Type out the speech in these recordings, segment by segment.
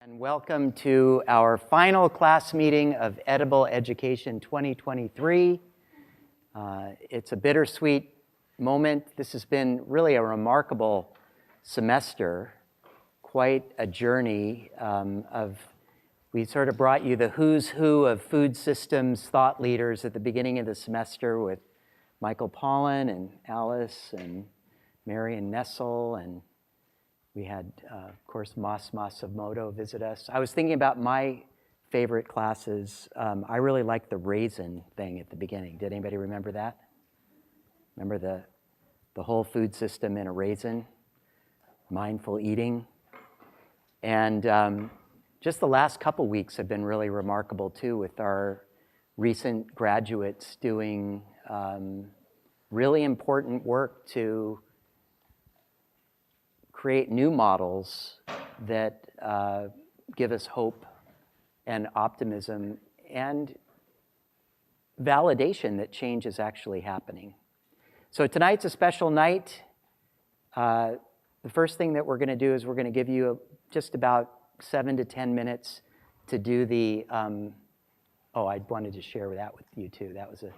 And welcome to our final class meeting of Edible Education 2023. It's a bittersweet moment. This has been really a remarkable semester, quite a journey we sort of brought you the who's who of food systems thought leaders at the beginning of the semester with Michael Pollan and Alice and Mary and Nessel, and we had, of course, Mas Masamoto visit us. I was thinking about my favorite classes. I really liked the raisin thing at the beginning. Did anybody remember that? Remember the whole food system in a raisin? Mindful eating. And just the last couple weeks have been really remarkable, too, with our recent graduates doing really important work to create new models that give us hope and optimism and validation that change is actually happening. So tonight's a special night. The first thing that we're going to do is we're going to give you just about 7 to 10 minutes to do the, I wanted to share that with you too. That was a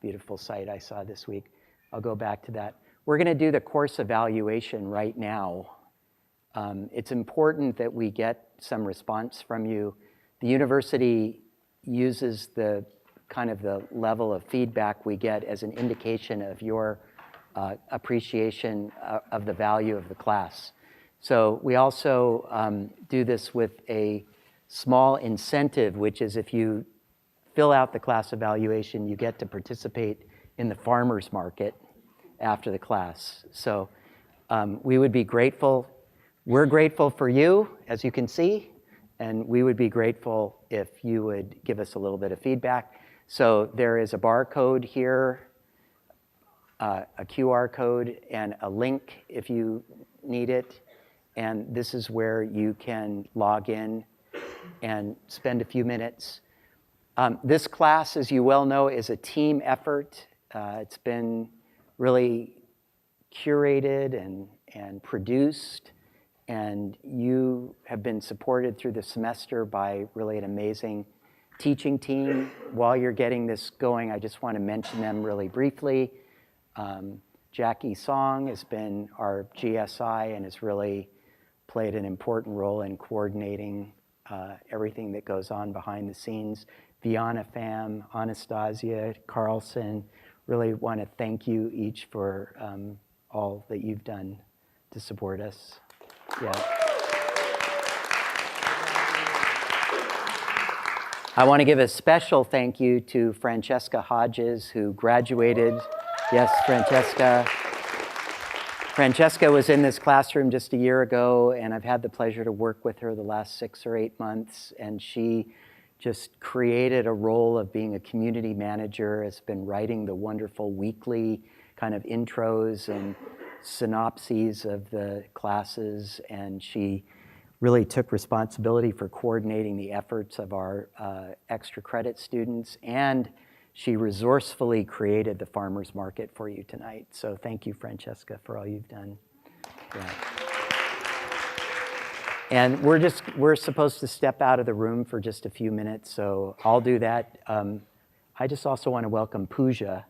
beautiful sight I saw this week. I'll go back to that. We're going to do the course evaluation right now. It's important that we get some response from you. The university uses the kind of the level of feedback we get as an indication of your appreciation of the value of the class. So we also do this with a small incentive, which is if you fill out the class evaluation, you get to participate in the farmers market after the class. So we would be grateful. We're grateful for you, as you can see, and we would be grateful if you would give us a little bit of feedback. So there is a barcode here, a QR code, and a link if you need it. And this is where you can log in and spend a few minutes. This class, as you well know, is a team effort. It's been really curated and produced, and you have been supported through the semester by really an amazing teaching team. While you're getting this going, I just want to mention them really briefly. Jackie Song has been our GSI and has really played an important role in coordinating everything that goes on behind the scenes. Viana Pham, Anastasia Carlson, really want to thank you each for all that you've done to support us. Yeah. I want to give a special thank you to Francesca Hodges, who graduated. Yes, Francesca. Francesca was in this classroom just a year ago, and I've had the pleasure to work with her the last 6 or 8 months, and she just created a role of being a community manager, has been writing the wonderful weekly kind of intros and synopses of the classes, and she really took responsibility for coordinating the efforts of our extra credit students, and she resourcefully created the farmers market for you tonight. So thank you, Francesca, for all you've done. Yeah. And we're supposed to step out of the room for just a few minutes, so I'll do that. I just also want to welcome Pooja.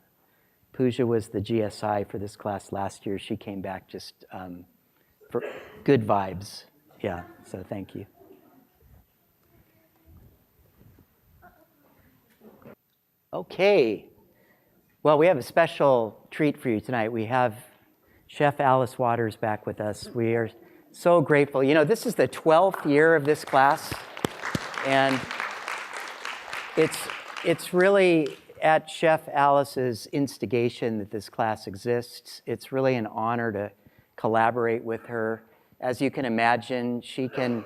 Pooja was the GSI for this class last year. She came back just for good vibes. Yeah, so thank you. Okay. Well, we have a special treat for you tonight. We have Chef Alice Waters back with us. We are so grateful. You know, this is the 12th year of this class, and it's really at Chef Alice's instigation that this class exists. It's really an honor to collaborate with her. As you can imagine, she can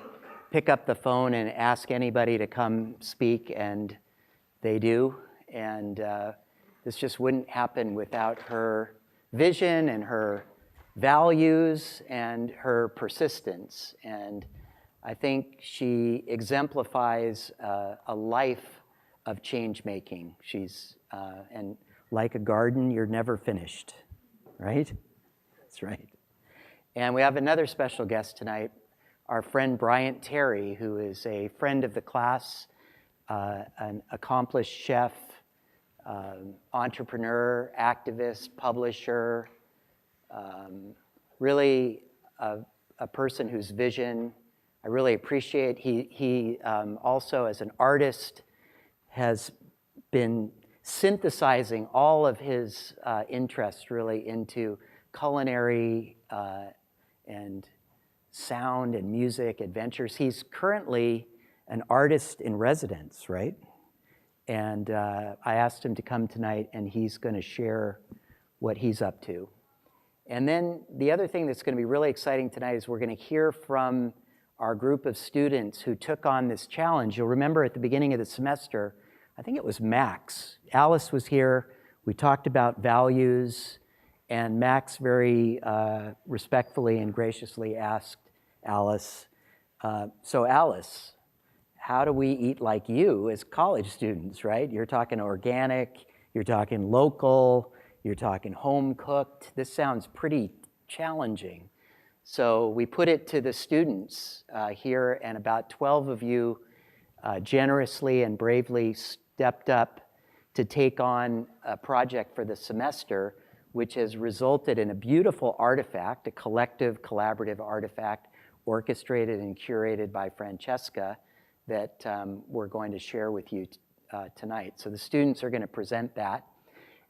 pick up the phone and ask anybody to come speak, and they do. And this just wouldn't happen without her vision and her values and her persistence. And I think she exemplifies a life of change making. She's, and like a garden, you're never finished, right? That's right. And we have another special guest tonight, our friend Bryant Terry, who is a friend of the class, an accomplished chef, entrepreneur, activist, publisher, really a person whose vision I really appreciate. He also, as an artist, has been synthesizing all of his interests really into culinary and sound and music adventures. He's currently an artist in residence, right? And I asked him to come tonight, and he's going to share what he's up to. And then the other thing that's going to be really exciting tonight is we're going to hear from our group of students who took on this challenge. You'll remember at the beginning of the semester, I think it was Max. Alice was here. We talked about values, and Max very respectfully and graciously asked Alice, so Alice, how do we eat like you as college students, right? You're talking organic, you're talking local, you're talking home cooked. This sounds pretty challenging. So we put it to the students here, and about 12 of you generously and bravely stepped up to take on a project for the semester, which has resulted in a beautiful artifact, a collective, collaborative artifact orchestrated and curated by Francesca that we're going to share with you tonight. So the students are going to present that.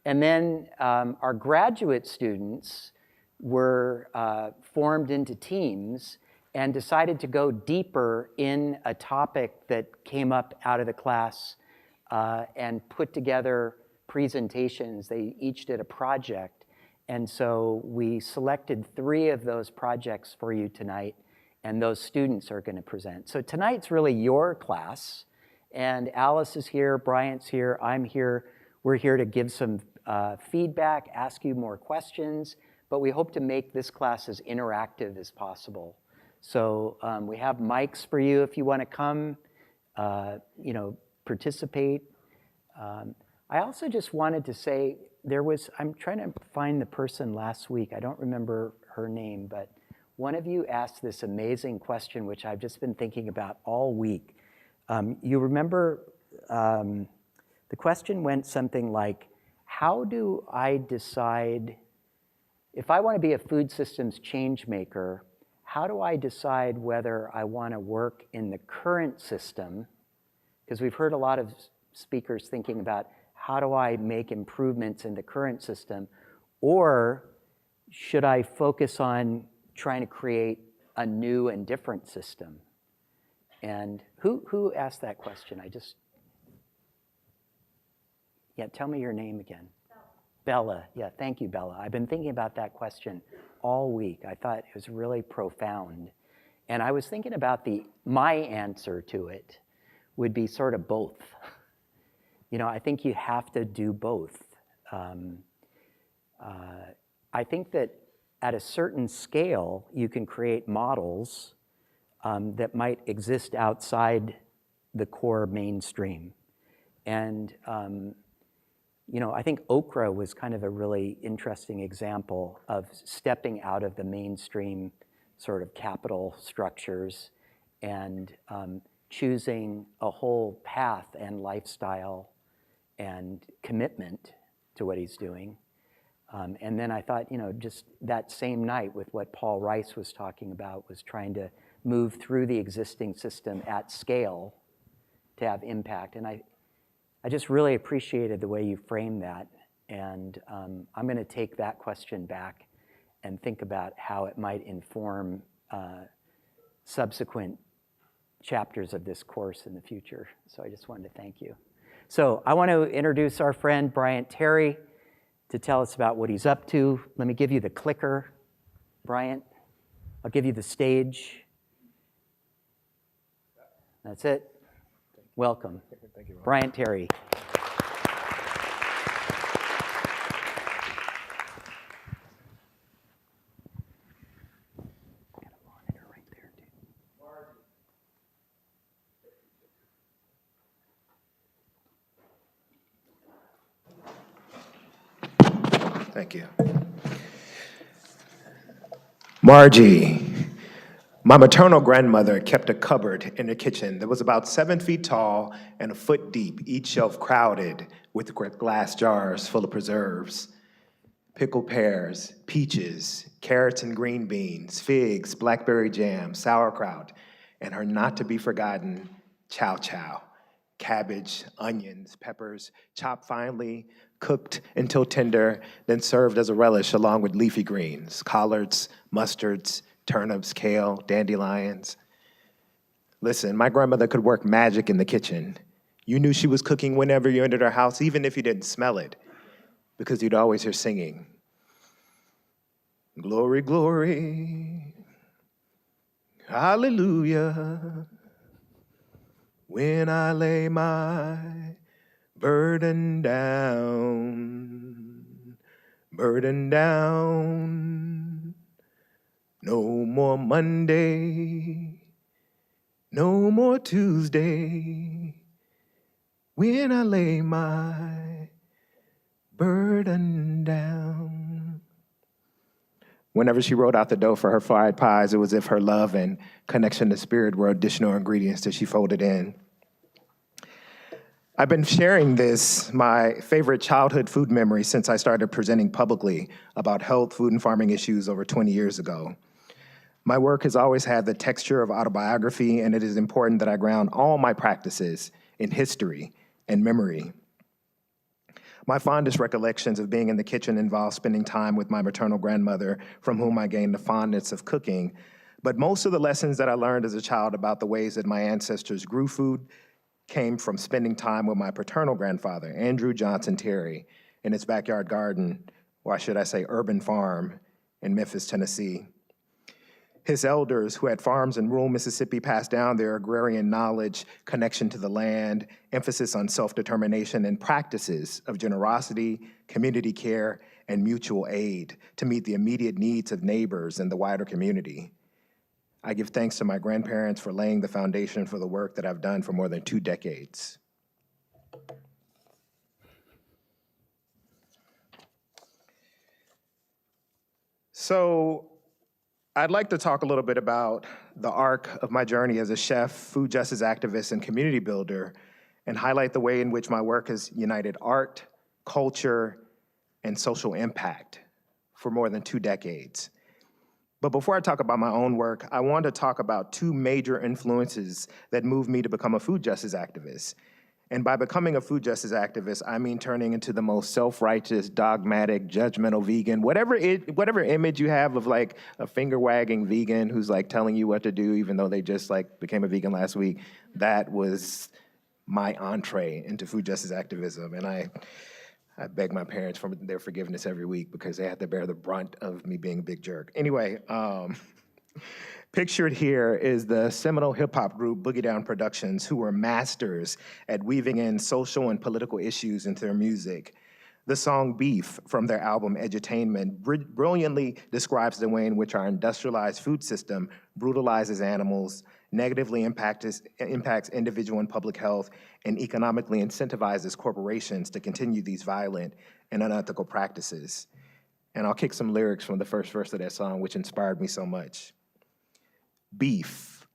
And then our graduate students were formed into teams and decided to go deeper in a topic that came up out of the class and put together presentations. They each did a project. And so we selected 3 of those projects for you tonight, and those students are going to present. So tonight's really your class, and Alice is here, Bryant's here, I'm here. We're here to give some feedback, ask you more questions, but we hope to make this class as interactive as possible. So we have mics for you if you want to come, participate. I also just wanted to say, I'm trying to find the person last week, I don't remember her name, but one of you asked this amazing question, which I've just been thinking about all week. You remember, the question went something like, how do I decide, if I want to be a food systems change maker, how do I decide whether I want to work in the current system? Because we've heard a lot of speakers thinking about, how do I make improvements in the current system? Or should I focus on trying to create a new and different system? And who asked that question? Yeah, tell me your name again. Bella. Yeah, thank you, Bella. I've been thinking about that question all week. I thought it was really profound. And I was thinking about my answer to it would be sort of both. I think you have to do both. I think that at a certain scale, you can create models that might exist outside the core mainstream. And I think okra was kind of a really interesting example of stepping out of the mainstream sort of capital structures and choosing a whole path and lifestyle and commitment to what he's doing. And then I thought, just that same night with what Paul Rice was talking about was trying to move through the existing system at scale to have impact. And I just really appreciated the way you framed that. And I'm going to take that question back and think about how it might inform subsequent chapters of this course in the future. So I just wanted to thank you. So I want to introduce our friend Bryant Terry to tell us about what he's up to. Let me give you the clicker, Bryant. I'll give you the stage. That's it. Welcome. Thank you, Ron. Bryant Terry. Got a monitor right there, too. Thank you. Margie, My maternal grandmother kept a cupboard in the kitchen that was about 7 feet tall and a foot deep, each shelf crowded with glass jars full of preserves. Pickled pears, peaches, carrots and green beans, figs, blackberry jam, sauerkraut, and her not-to-be-forgotten chow chow. Cabbage, onions, peppers, chopped finely, cooked until tender, then served as a relish along with leafy greens, collards, mustards, turnips, kale, dandelions. Listen, my grandmother could work magic in the kitchen. You knew she was cooking whenever you entered her house, even if you didn't smell it, because you'd always hear singing. Glory, glory, hallelujah. When I lay my burden down, no more Monday, no more Tuesday, when I lay my burden down. Whenever she rolled out the dough for her fried pies, it was as if her love and connection to spirit were additional ingredients that she folded in. I've been sharing this, my favorite childhood food memory, since I started presenting publicly about health, food, and farming issues over 20 years ago. My work has always had the texture of autobiography, and it is important that I ground all my practices in history and memory. My fondest recollections of being in the kitchen involve spending time with my maternal grandmother, from whom I gained the fondness of cooking. But most of the lessons that I learned as a child about the ways that my ancestors grew food came from spending time with my paternal grandfather, Andrew Johnson Terry, in his backyard garden, or should I say urban farm, in Memphis, Tennessee. His elders, who had farms in rural Mississippi, passed down their agrarian knowledge, connection to the land, emphasis on self-determination, and practices of generosity, community care, and mutual aid to meet the immediate needs of neighbors and the wider community. I give thanks to my grandparents for laying the foundation for the work that I've done for more than 2 decades. So, I'd like to talk a little bit about the arc of my journey as a chef, food justice activist, and community builder, and highlight the way in which my work has united art, culture, and social impact for more than 2 decades. But before I talk about my own work, I want to talk about 2 major influences that moved me to become a food justice activist. And by becoming a food justice activist, I mean turning into the most self-righteous, dogmatic, judgmental vegan, whatever image you have of like a finger-wagging vegan who's like telling you what to do even though they just like became a vegan last week, that was my entree into food justice activism. And I beg my parents for their forgiveness every week because they had to bear the brunt of me being a big jerk. Anyway, pictured here is the seminal hip-hop group Boogie Down Productions, who were masters at weaving in social and political issues into their music. The song Beef from their album Edutainment brilliantly describes the way in which our industrialized food system brutalizes animals, negatively impacts individual and public health, and economically incentivizes corporations to continue these violent and unethical practices. And I'll kick some lyrics from the first verse of that song, which inspired me so much. Beef,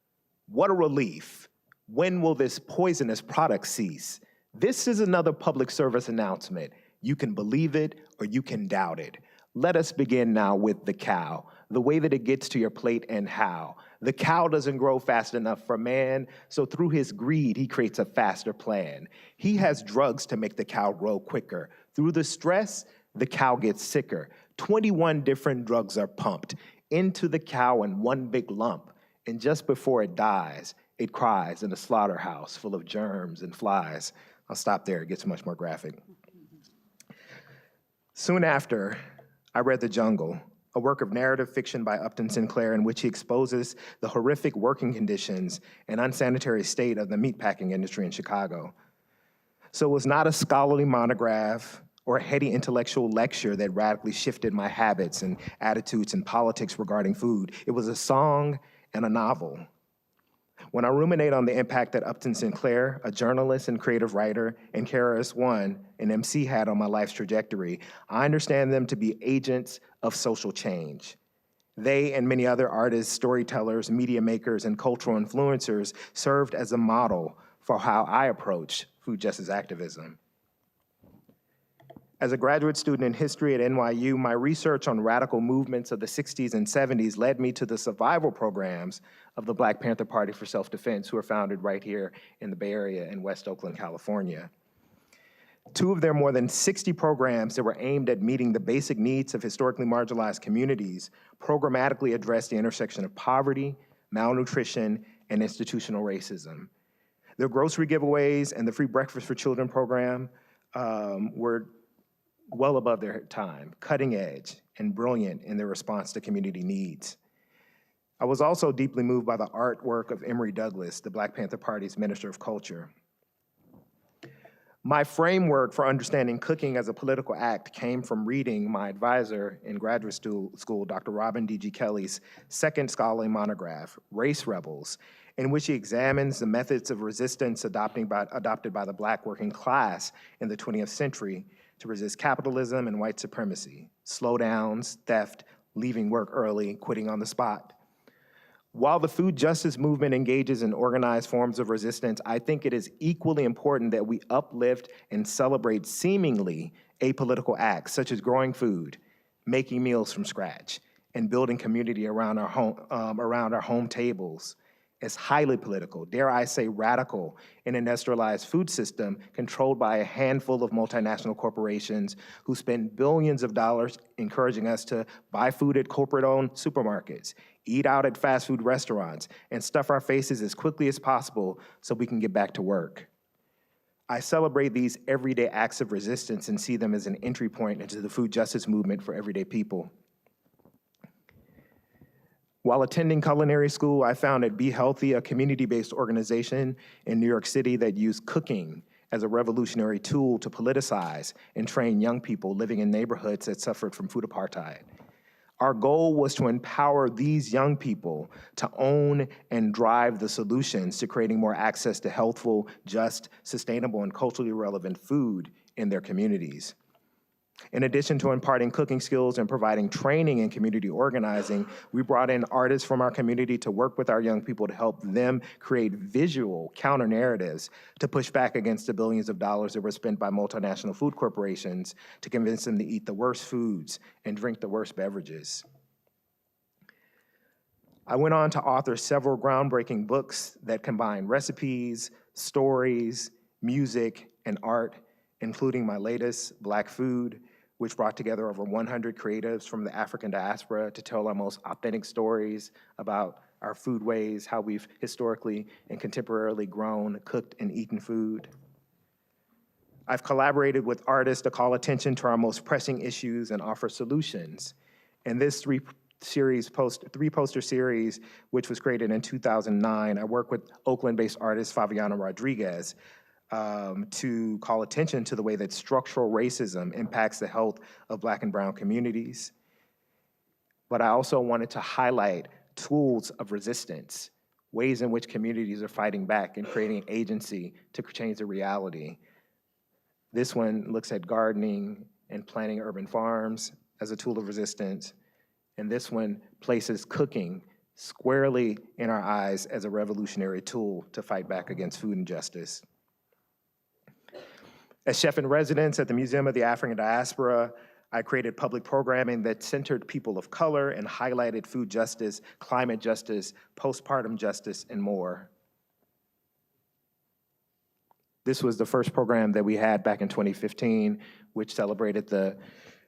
what a relief. When will this poisonous product cease? This is another public service announcement. You can believe it or you can doubt it. Let us begin now with the cow, the way that it gets to your plate and how. The cow doesn't grow fast enough for man, so through his greed, he creates a faster plan. He has drugs to make the cow grow quicker. Through the stress, the cow gets sicker. 21 different drugs are pumped into the cow in one big lump. And just before it dies, it cries in a slaughterhouse full of germs and flies. I'll stop there, it gets much more graphic. Soon after, I read The Jungle, a work of narrative fiction by Upton Sinclair in which he exposes the horrific working conditions and unsanitary state of the meatpacking industry in Chicago. So it was not a scholarly monograph or a heady intellectual lecture that radically shifted my habits and attitudes and politics regarding food. It was a song and a novel. When I ruminate on the impact that Upton Sinclair, a journalist and creative writer, and KRS-One, an MC, had on my life's trajectory, I understand them to be agents of social change. They and many other artists, storytellers, media makers, and cultural influencers served as a model for how I approach food justice activism. As a graduate student in history at NYU, my research on radical movements of the 60s and 70s led me to the survival programs of the Black Panther Party for Self-Defense, who were founded right here in the Bay Area in West Oakland, California. Two of their more than 60 programs that were aimed at meeting the basic needs of historically marginalized communities programmatically addressed the intersection of poverty, malnutrition, and institutional racism. Their grocery giveaways and the free breakfast for children program were well above their time, cutting edge, and brilliant in their response to community needs. I was also deeply moved by the artwork of Emory Douglas, the Black Panther Party's Minister of Culture. My framework for understanding cooking as a political act came from reading my advisor in graduate school, Dr. Robin D.G. Kelly's second scholarly monograph, Race Rebels, in which he examines the methods of resistance adopted by the Black working class in the 20th century to resist capitalism and white supremacy, slowdowns, theft, leaving work early, quitting on the spot. While the food justice movement engages in organized forms of resistance, I think it is equally important that we uplift and celebrate seemingly apolitical acts, such as growing food, making meals from scratch, and building community around our home tables, as highly political, dare I say radical, an industrialized food system controlled by a handful of multinational corporations who spend billions of dollars encouraging us to buy food at corporate-owned supermarkets, eat out at fast food restaurants, and stuff our faces as quickly as possible so we can get back to work. I celebrate these everyday acts of resistance and see them as an entry point into the food justice movement for everyday people. While attending culinary school, I founded Be Healthy, a community-based organization in New York City that used cooking as a revolutionary tool to politicize and train young people living in neighborhoods that suffered from food apartheid. Our goal was to empower these young people to own and drive the solutions to creating more access to healthful, just, sustainable, and culturally relevant food in their communities. In addition to imparting cooking skills and providing training in community organizing, we brought in artists from our community to work with our young people to help them create visual counter-narratives to push back against the billions of dollars that were spent by multinational food corporations to convince them to eat the worst foods and drink the worst beverages. I went on to author several groundbreaking books that combine recipes, stories, music, and art, including my latest, Black Food, which brought together over 100 creatives from the African diaspora to tell our most authentic stories about our foodways, how we've historically and contemporarily grown, cooked, and eaten food. I've collaborated with artists to call attention to our most pressing issues and offer solutions. And this three-poster series, which was created in 2009, I worked with Oakland-based artist Fabiana Rodriguez to call attention to the way that structural racism impacts the health of Black and brown communities. But I also wanted to highlight tools of resistance, ways in which communities are fighting back and creating agency to change the reality. This one looks at gardening and planting urban farms as a tool of resistance. And this one places cooking squarely in our eyes as a revolutionary tool to fight back against food injustice. As chef in residence at the Museum of the African Diaspora, I created public programming that centered people of color and highlighted food justice, climate justice, postpartum justice, and more. This was the first program that we had back in 2015, which celebrated the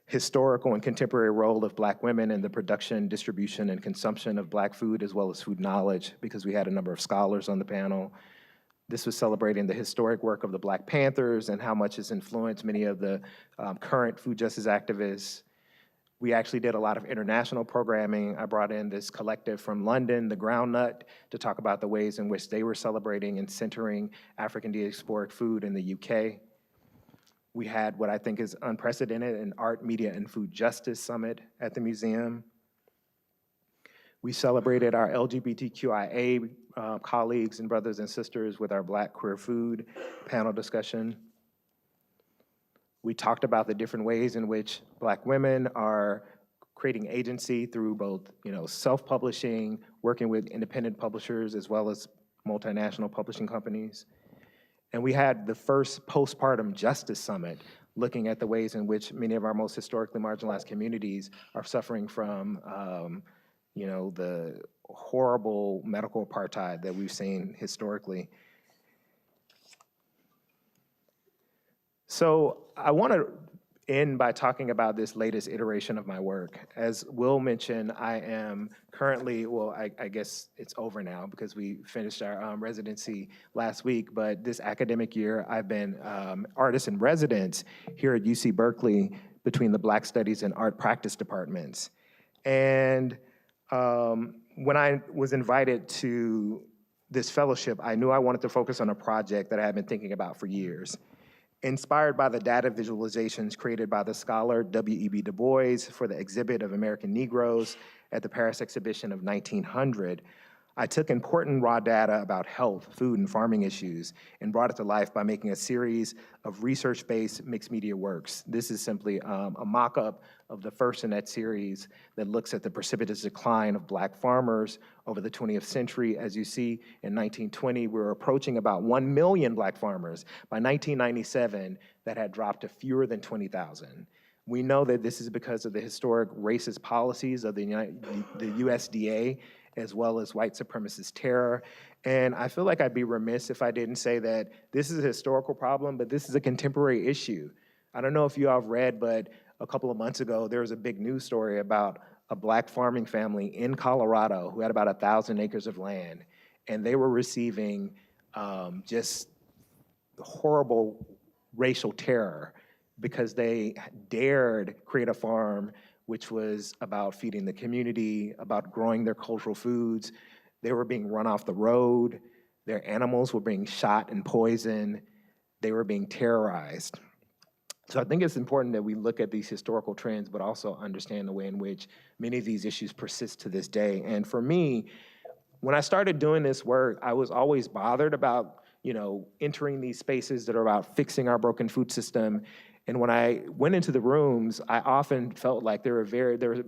historical and contemporary role of Black women in the production, distribution, and consumption of Black food, as well as food knowledge, because we had a number of scholars on the panel. This was celebrating the historic work of the Black Panthers and how much it's influenced many of the current food justice activists. We actually did a lot of international programming. I brought in this collective from London, the Groundnut, to talk about the ways in which they were celebrating and centering African diasporic food in the UK. We had what I think is unprecedented, an Art, Media, and Food Justice Summit at the museum. We celebrated our LGBTQIA colleagues and brothers and sisters with our Black Queer Food panel discussion. We talked about the different ways in which Black women are creating agency through both, self-publishing, working with independent publishers, as well as multinational publishing companies. And we had the first postpartum justice summit, looking at the ways in which many of our most historically marginalized communities are suffering from, the horrible medical apartheid that we've seen historically. So I want to end by talking about this latest iteration of my work. As Will mentioned, I am currently, well, I guess it's over now because we finished our residency last week, but this academic year, I've been artist in residence here at UC Berkeley between the Black Studies and Art Practice departments. And when I was invited to this fellowship, I knew I wanted to focus on a project that I had been thinking about for years. Inspired by the data visualizations created by the scholar W.E.B. Du Bois for the exhibit of American Negroes at the Paris exhibition of 1900, I took important raw data about health, food, and farming issues and brought it to life by making a series of research-based mixed media works. This is simply a mock-up of the first in that series that looks at the precipitous decline of Black farmers over the 20th century. As you see, in 1920, we were approaching about 1 million Black farmers. By 1997, that had dropped to fewer than 20,000. We know that this is because of the historic racist policies of the USDA, as well as white supremacist terror. And I feel like I'd be remiss if I didn't say that this is a historical problem, but this is a contemporary issue. I don't know if you all have read, but a couple of months ago, there was a big news story about a Black farming family in Colorado who had about 1,000 acres of land, and they were receiving just horrible racial terror because they dared create a farm which was about feeding the community, about growing their cultural foods. They were being run off the road. Their animals were being shot and poisoned. They were being terrorized. So I think it's important that we look at these historical trends, but also understand the way in which many of these issues persist to this day. And for me, when I started doing this work, I was always bothered about, entering these spaces that are about fixing our broken food system. And when I went into the rooms, I often felt like there was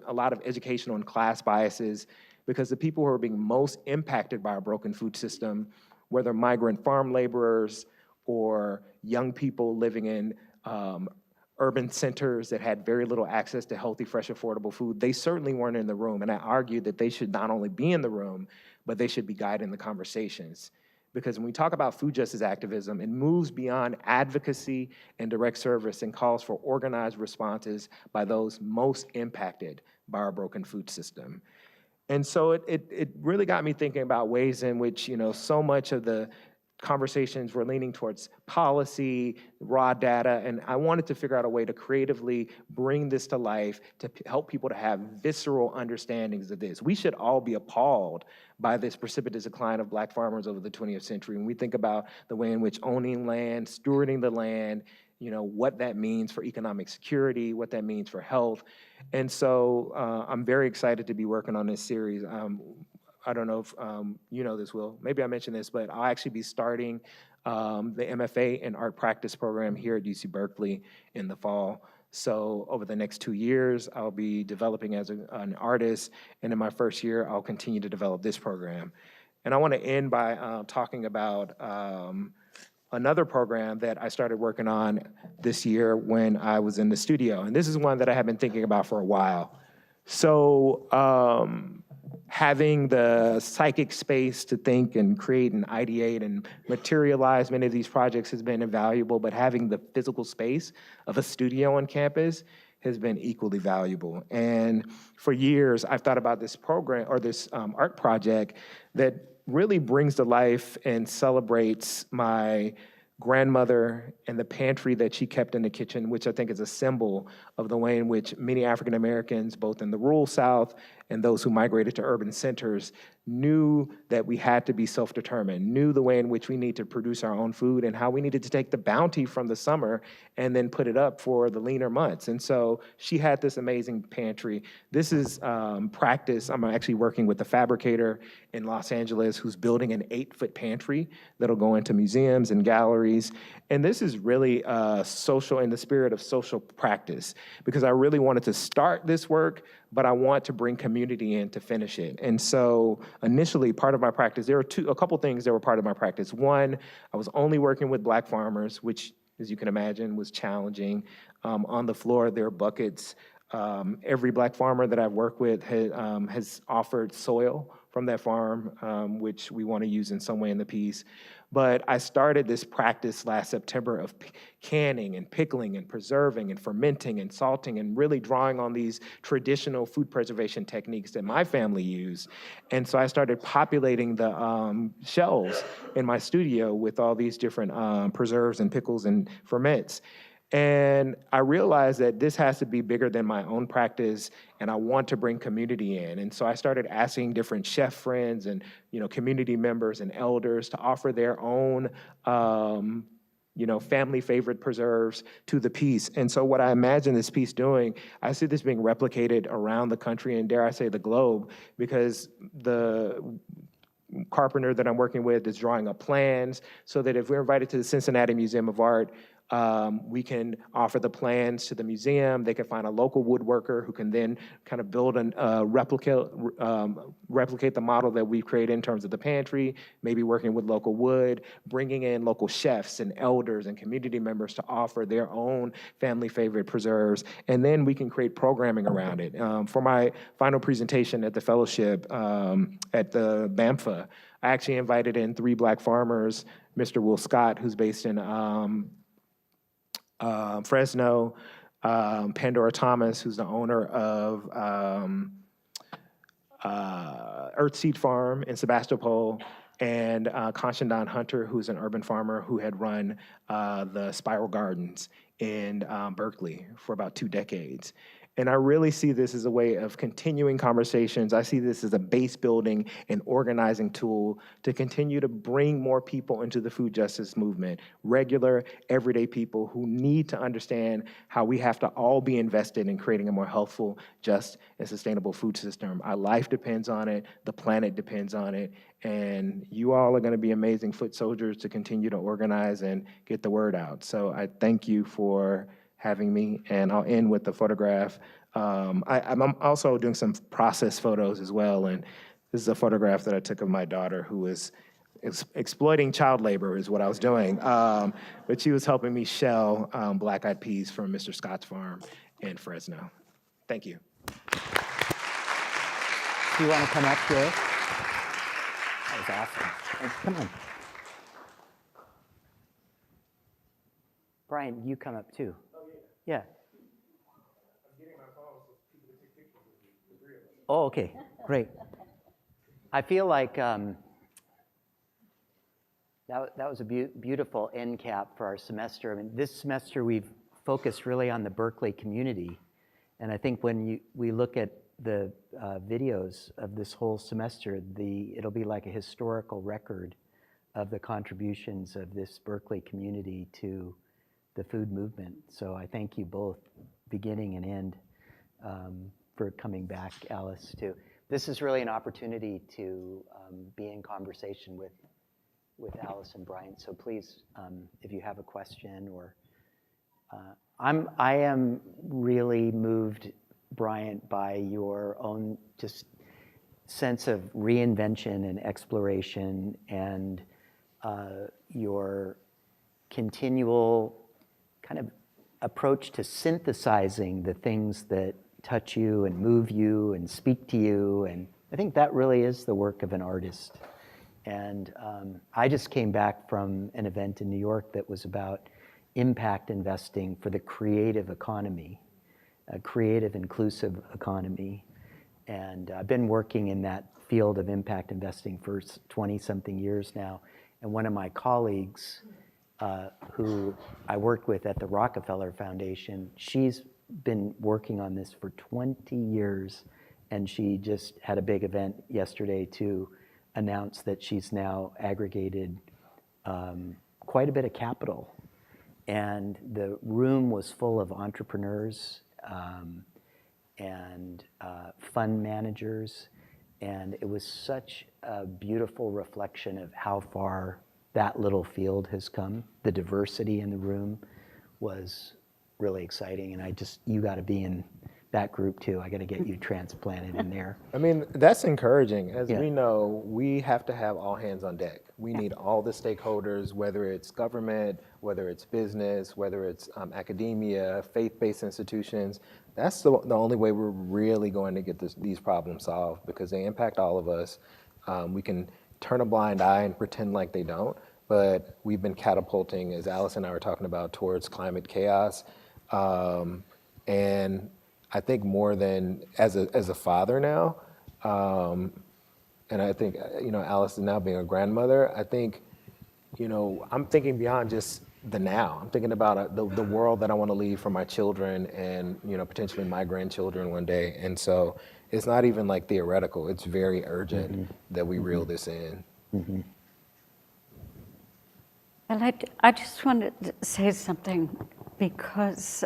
a lot of educational and class biases because the people who are being most impacted by our broken food system, whether migrant farm laborers or young people living in urban centers that had very little access to healthy, fresh, affordable food, they certainly weren't in the room. And I argued that they should not only be in the room, but they should be guiding the conversations. Because when we talk about food justice activism, it moves beyond advocacy and direct service and calls for organized responses by those most impacted by our broken food system. And so it really got me thinking about ways in which, so much of the conversations were leaning towards policy, raw data, and I wanted to figure out a way to creatively bring this to life to help people to have visceral understandings of this. We should all be appalled by this precipitous decline of Black farmers over the 20th century. When we think about the way in which owning land, stewarding the land, what that means for economic security, what that means for health. And so I'm very excited to be working on this series. I don't know if you know this, Will. Maybe I mentioned this, but I'll actually be starting the MFA in Art Practice program here at UC Berkeley in the fall. So over the next 2 years, I'll be developing as an artist, and in my first year, I'll continue to develop this program. And I want to end by talking about another program that I started working on this year when I was in the studio. And this is one that I have been thinking about for a while. So having the psychic space to think and create and ideate and materialize many of these projects has been invaluable, but having the physical space of a studio on campus has been equally valuable. And for years, I've thought about this program or this art project that really brings to life and celebrates my grandmother and the pantry that she kept in the kitchen, which I think is a symbol of the way in which many African Americans, both in the rural South and those who migrated to urban centers, knew that we had to be self-determined, knew the way in which we need to produce our own food and how we needed to take the bounty from the summer and then put it up for the leaner months. And so she had this amazing pantry. This is practice. I'm actually working with a fabricator in Los Angeles who's building an 8-foot pantry that'll go into museums and galleries. And this is really social in the spirit of social practice, because I really wanted to start this work but I want to bring community in to finish it. And so initially, part of my practice, there were a couple things that were part of my practice. One, I was only working with Black farmers, which, as you can imagine, was challenging. On the floor, there are buckets. Every Black farmer that I've worked with has offered soil from that farm, which we want to use in some way in the piece. But I started this practice last September of canning and pickling and preserving and fermenting and salting and really drawing on these traditional food preservation techniques that my family used. And so I started populating the shelves in my studio with all these different preserves and pickles and ferments. And I realized that this has to be bigger than my own practice, and I want to bring community in. And so I started asking different chef friends and community members and elders to offer their own family favorite preserves to the piece. And so what I imagine this piece doing, I see this being replicated around the country and dare I say the globe, because the carpenter that I'm working with is drawing up plans so that if we're invited to the Cincinnati Museum of Art, we can offer the plans to the museum. They can find a local woodworker who can then kind of build and replicate the model that we've created in terms of the pantry, maybe working with local wood, bringing in local chefs and elders and community members to offer their own family favorite preserves. And then we can create programming around it. For my final presentation at the fellowship at the BAMFA, I actually invited in 3 Black farmers, Mr. Will Scott, who's based in Fresno, Pandora Thomas, who's the owner of Earthseed Farm in Sebastopol, and Conshandon Hunter, who's an urban farmer who had run the Spiral Gardens in Berkeley for about 2 decades. And I really see this as a way of continuing conversations. I see this as a base building and organizing tool to continue to bring more people into the food justice movement, regular, everyday people who need to understand how we have to all be invested in creating a more healthful, just, and sustainable food system. Our life depends on it, the planet depends on it, and you all are gonna be amazing foot soldiers to continue to organize and get the word out. So I thank you for having me, and I'll end with the photograph. I'm also doing some process photos as well, and this is a photograph that I took of my daughter who was exploiting child labor is what I was doing, but she was helping me shell black-eyed peas from Mr. Scott's farm in Fresno. Thank you. Do you want to come up here? That was awesome. Come on. Brian, you come up too. Yeah. I'm getting my phone so people can take pictures of the 3 of us. Oh, okay, great. I feel like that was a beautiful end cap for our semester. I mean, this semester we've focused really on the Berkeley community, and I think when we look at the videos of this whole semester, it'll be like a historical record of the contributions of this Berkeley community to the food movement. So I thank you both, beginning and end, for coming back, Alice, too. This is really an opportunity to be in conversation with Alice and Brian. So please, if you have a question or, I am really moved, Bryant, by your own just sense of reinvention and exploration and your continual kind of approach to synthesizing the things that touch you and move you and speak to you. And I think that really is the work of an artist. And I just came back from an event in New York that was about impact investing for the creative economy, a creative, inclusive economy. And I've been working in that field of impact investing for 20-something years now. And one of my colleagues, who I worked with at the Rockefeller Foundation, she's been working on this for 20 years, and she just had a big event yesterday to announce that she's now aggregated quite a bit of capital. And the room was full of entrepreneurs and fund managers, and it was such a beautiful reflection of how far that little field has come. The diversity in the room was really exciting, and you got to be that group too. I got to get you transplanted in there. I mean, that's encouraging. As Yeah. we know, we have to have all hands on deck. We need all the stakeholders, whether it's government, whether it's business, whether it's academia, faith-based institutions. That's the only way we're really going to get these problems solved, because they impact all of us. We can turn a blind eye and pretend like they don't, but we've been catapulting, as Alice and I were talking about, towards climate chaos. And I think more than as a father now, and I think, Alice is now being a grandmother, I think, I'm thinking beyond just the now. I'm thinking about the world that I want to leave for my children and, potentially my grandchildren one day. And so it's not even like theoretical. It's very urgent that we reel this in. Well, I just wanted to say something, because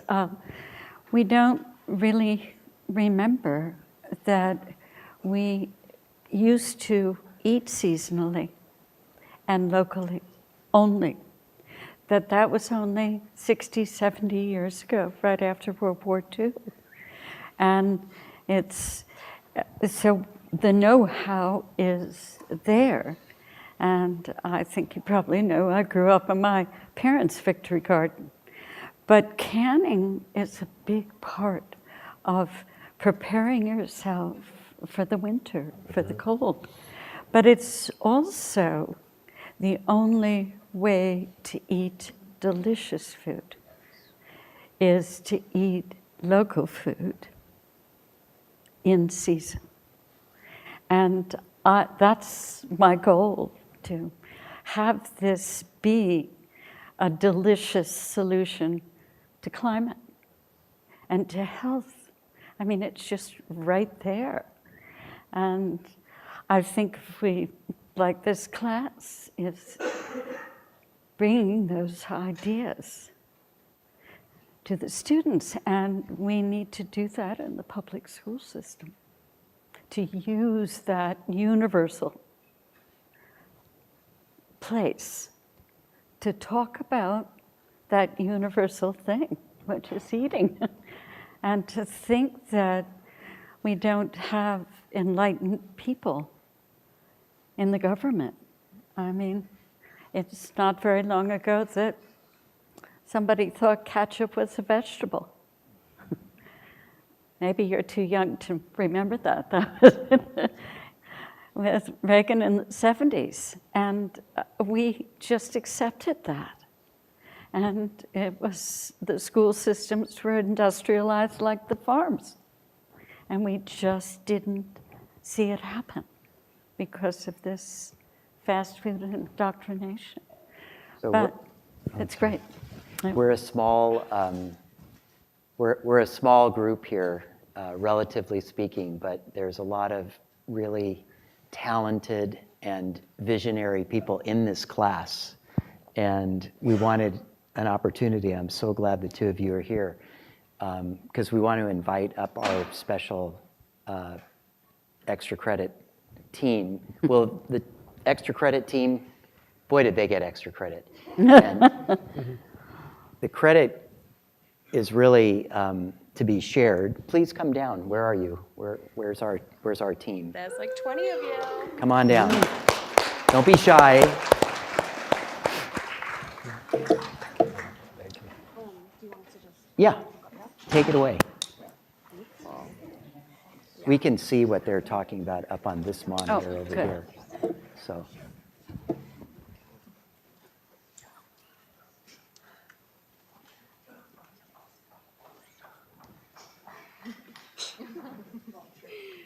we don't really remember that we used to eat seasonally and locally only. That was only 60, 70 years ago, right after World War II. And so the know-how is there. And I think you probably know I grew up in my parents' victory garden. But canning is a big part of preparing yourself for the winter, for the cold. But it's also the only way to eat delicious food is to eat local food in season. And that's my goal, to have this be a delicious solution to climate and to health. I mean, it's just right there. And I think if we, like this class, is bringing those ideas to the students, and we need to do that in the public school system, to use that universal place to talk about that universal thing, which is eating, and to think that we don't have enlightened people in the government. I mean, it's not very long ago that somebody thought ketchup was a vegetable. Maybe you're too young to remember that. That was with Reagan in the 70s. And we just accepted that. And it was, the school systems were industrialized like the farms. And we just didn't see it happen because of this fast food indoctrination. So but it's great. we're a small we're a small group here, relatively speaking, but there's a lot of really talented and visionary people in this class, and we wanted an opportunity. I'm so glad the two of you are here, because we want to invite up our special extra credit team. Well, the extra credit team, boy, did they get extra credit. And the credit is really to be shared. Please come down. Where are you? Where's our team? There's like 20 of you. Come on down. Don't be shy. Yeah, take it away. We can see what they're talking about up on this monitor over good. here. So.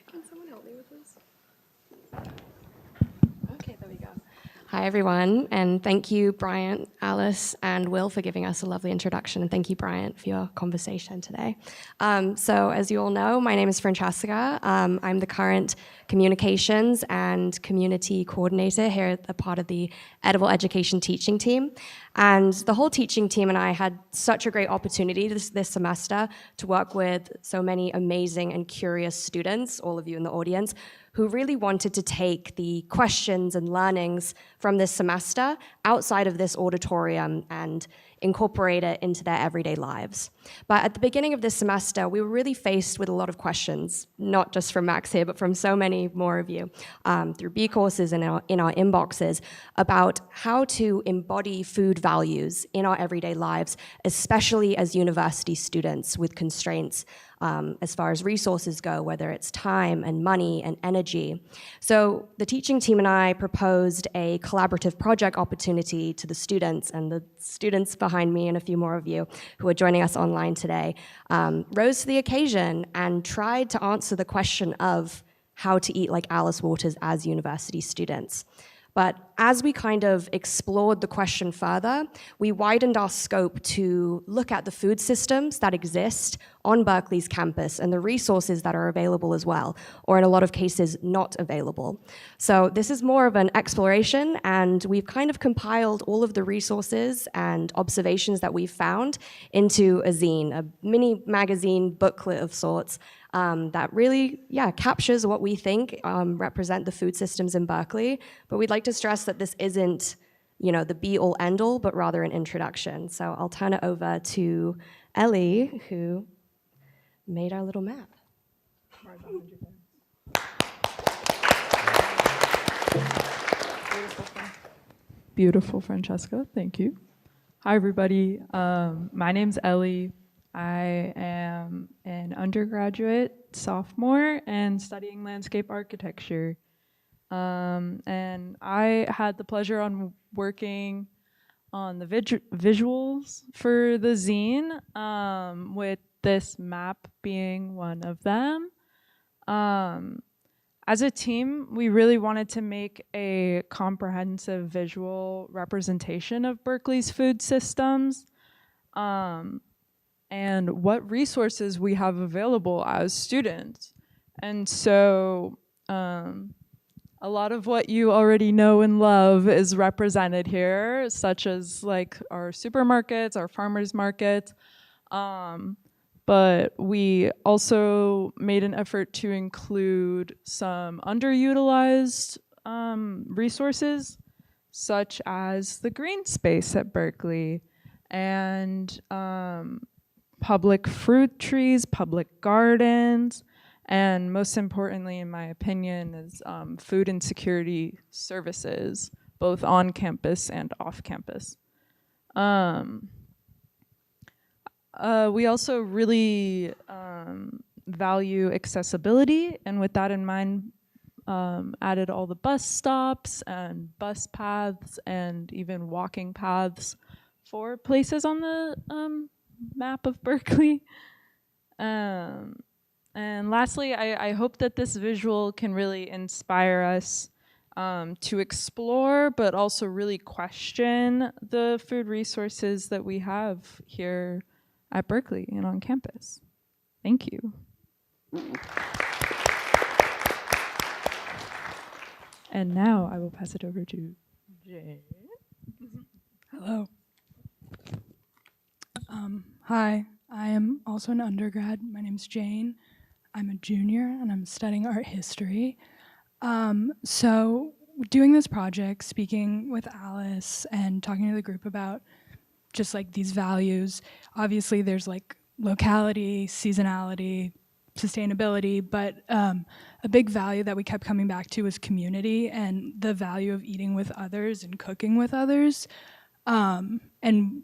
Can someone help me with this? Okay, there we go. Hi, everyone, and thank you, Bryant, Alice, and Will for giving us a lovely introduction, and thank you, Bryant, for your conversation today. So, as you all know, my name is Francesca. I'm the current communications and community coordinator here at the part of the Edible Education teaching team. And the whole teaching team and I had such a great opportunity this semester to work with so many amazing and curious students, all of you in the audience, who really wanted to take the questions and learnings from this semester outside of this auditorium and incorporate it into their everyday lives. But at the beginning of this semester, we were really faced with a lot of questions, not just from Max here, but from so many more of you, through B courses and in our inboxes, about how to embody food values in our everyday lives, especially as university students with constraints as far as resources go, whether it's time and money and energy. So the teaching team and I proposed a collaborative project opportunity to the students, and the students behind me and a few more of you who are joining us online today rose to the occasion and tried to answer the question of how to eat like Alice Waters as university students. But as we kind of explored the question further, we widened our scope to look at the food systems that exist on Berkeley's campus and the resources that are available as well, or in a lot of cases, not available. So this is more of an exploration, and we've kind of compiled all of the resources and observations that we've found into a zine, a mini magazine booklet of sorts, that really, captures what we think represent the food systems in Berkeley. But we'd like to stress that this isn't, the be-all, end-all, but rather an introduction. So I'll turn it over to Ellie, who made our little map. Beautiful, Francesca. Thank you. Hi, everybody. My name's Ellie. I am an undergraduate sophomore and studying landscape architecture. And I had the pleasure on working on the visuals for the zine, with this map being one of them. As a team, we really wanted to make a comprehensive visual representation of Berkeley's food systems, and what resources we have available as students. And so a lot of what you already know and love is represented here, such as like our supermarkets, our farmers markets. But we also made an effort to include some underutilized resources, such as the green space at Berkeley and public fruit trees, public gardens, and most importantly, in my opinion, is food insecurity services, both on campus and off campus. We also really value accessibility, and with that in mind, added all the bus stops and bus paths and even walking paths for places on the map of Berkeley. And lastly, I hope that this visual can really inspire us to explore, but also really question the food resources that we have here at Berkeley and on campus. Thank you. And now I will pass it over to Jane. Hello. Hi, I am also an undergrad. My name's Jane. I'm a junior and I'm studying art history. So doing this project, speaking with Alice and talking to the group about just like these values, obviously there's like locality, seasonality, sustainability, but a big value that we kept coming back to was community and the value of eating with others and cooking with others. And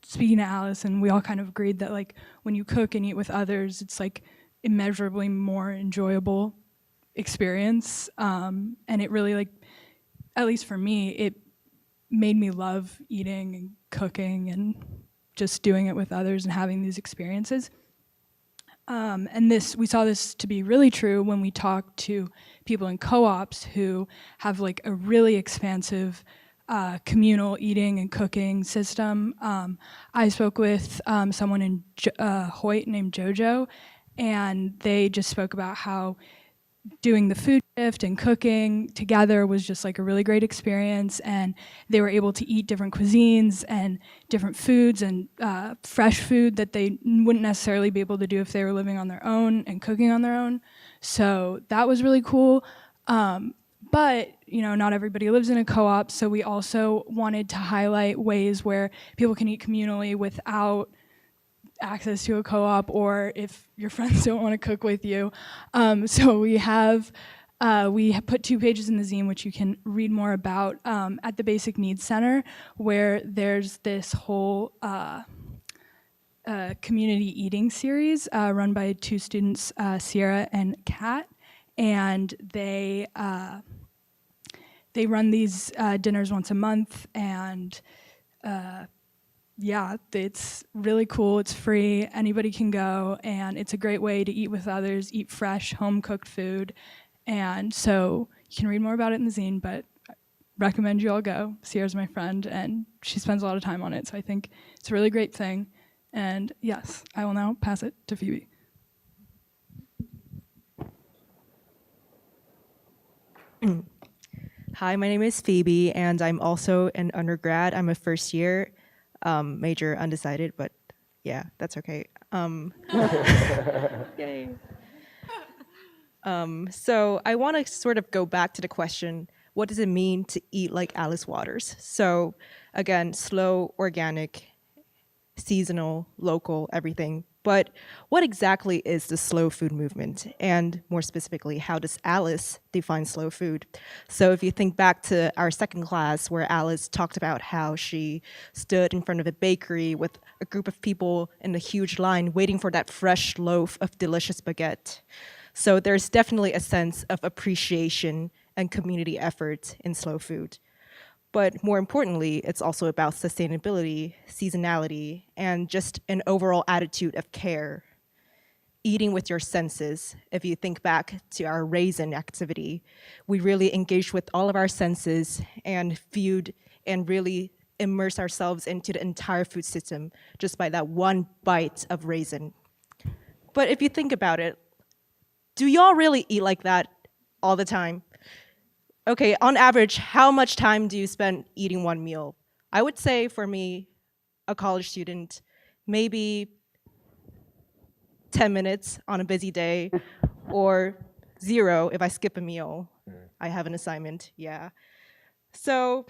speaking to Alice, and we all kind of agreed that like when you cook and eat with others, it's like immeasurably more enjoyable experience. And it really like, at least for me, it made me love eating and cooking and just doing it with others and having these experiences. And we saw this to be really true when we talked to people in co-ops who have like a really expansive communal eating and cooking system. I spoke with someone in Hoyt named Jojo, and they just spoke about how doing the food shift and cooking together was just like a really great experience, and they were able to eat different cuisines and different foods and fresh food that they wouldn't necessarily be able to do if they were living on their own and cooking on their own. So that was really cool. But not everybody lives in a co-op, so we also wanted to highlight ways where people can eat communally without access to a co-op, or if your friends don't want to cook with you. So we put 2 pages in the zine, which you can read more about at the Basic Needs Center, where there's this whole community eating series run by 2 students, Sierra and Kat, and they run these dinners once a month, and yeah, it's really cool. It's free. Anybody can go, and it's a great way to eat with others, eat fresh, home-cooked food. And so you can read more about it in the zine, but I recommend you all go. Sierra's my friend, and she spends a lot of time on it, so I think it's a really great thing. And yes, I will now pass it to Phoebe. Hi, my name is Phoebe, and I'm also an undergrad. I'm a first year, major undecided, but yeah, that's okay. Yay. So I want to sort of go back to the question, what does it mean to eat like Alice Waters? So again, slow, organic, seasonal, local, everything. But what exactly is the slow food movement? And more specifically, how does Alice define slow food? So if you think back to our second class where Alice talked about how she stood in front of a bakery with a group of people in a huge line waiting for that fresh loaf of delicious baguette. So there's definitely a sense of appreciation and community effort in slow food. But more importantly, it's also about sustainability, seasonality, and just an overall attitude of care. Eating with your senses. If you think back to our raisin activity, we really engaged with all of our senses and viewed and really immerse ourselves into the entire food system just by that one bite of raisin. But if you think about it, do y'all really eat like that all the time? Okay, on average, how much time do you spend eating one meal? I would say for me, a college student, maybe 10 minutes on a busy day, or 0 if I skip a meal. I have an assignment, yeah. So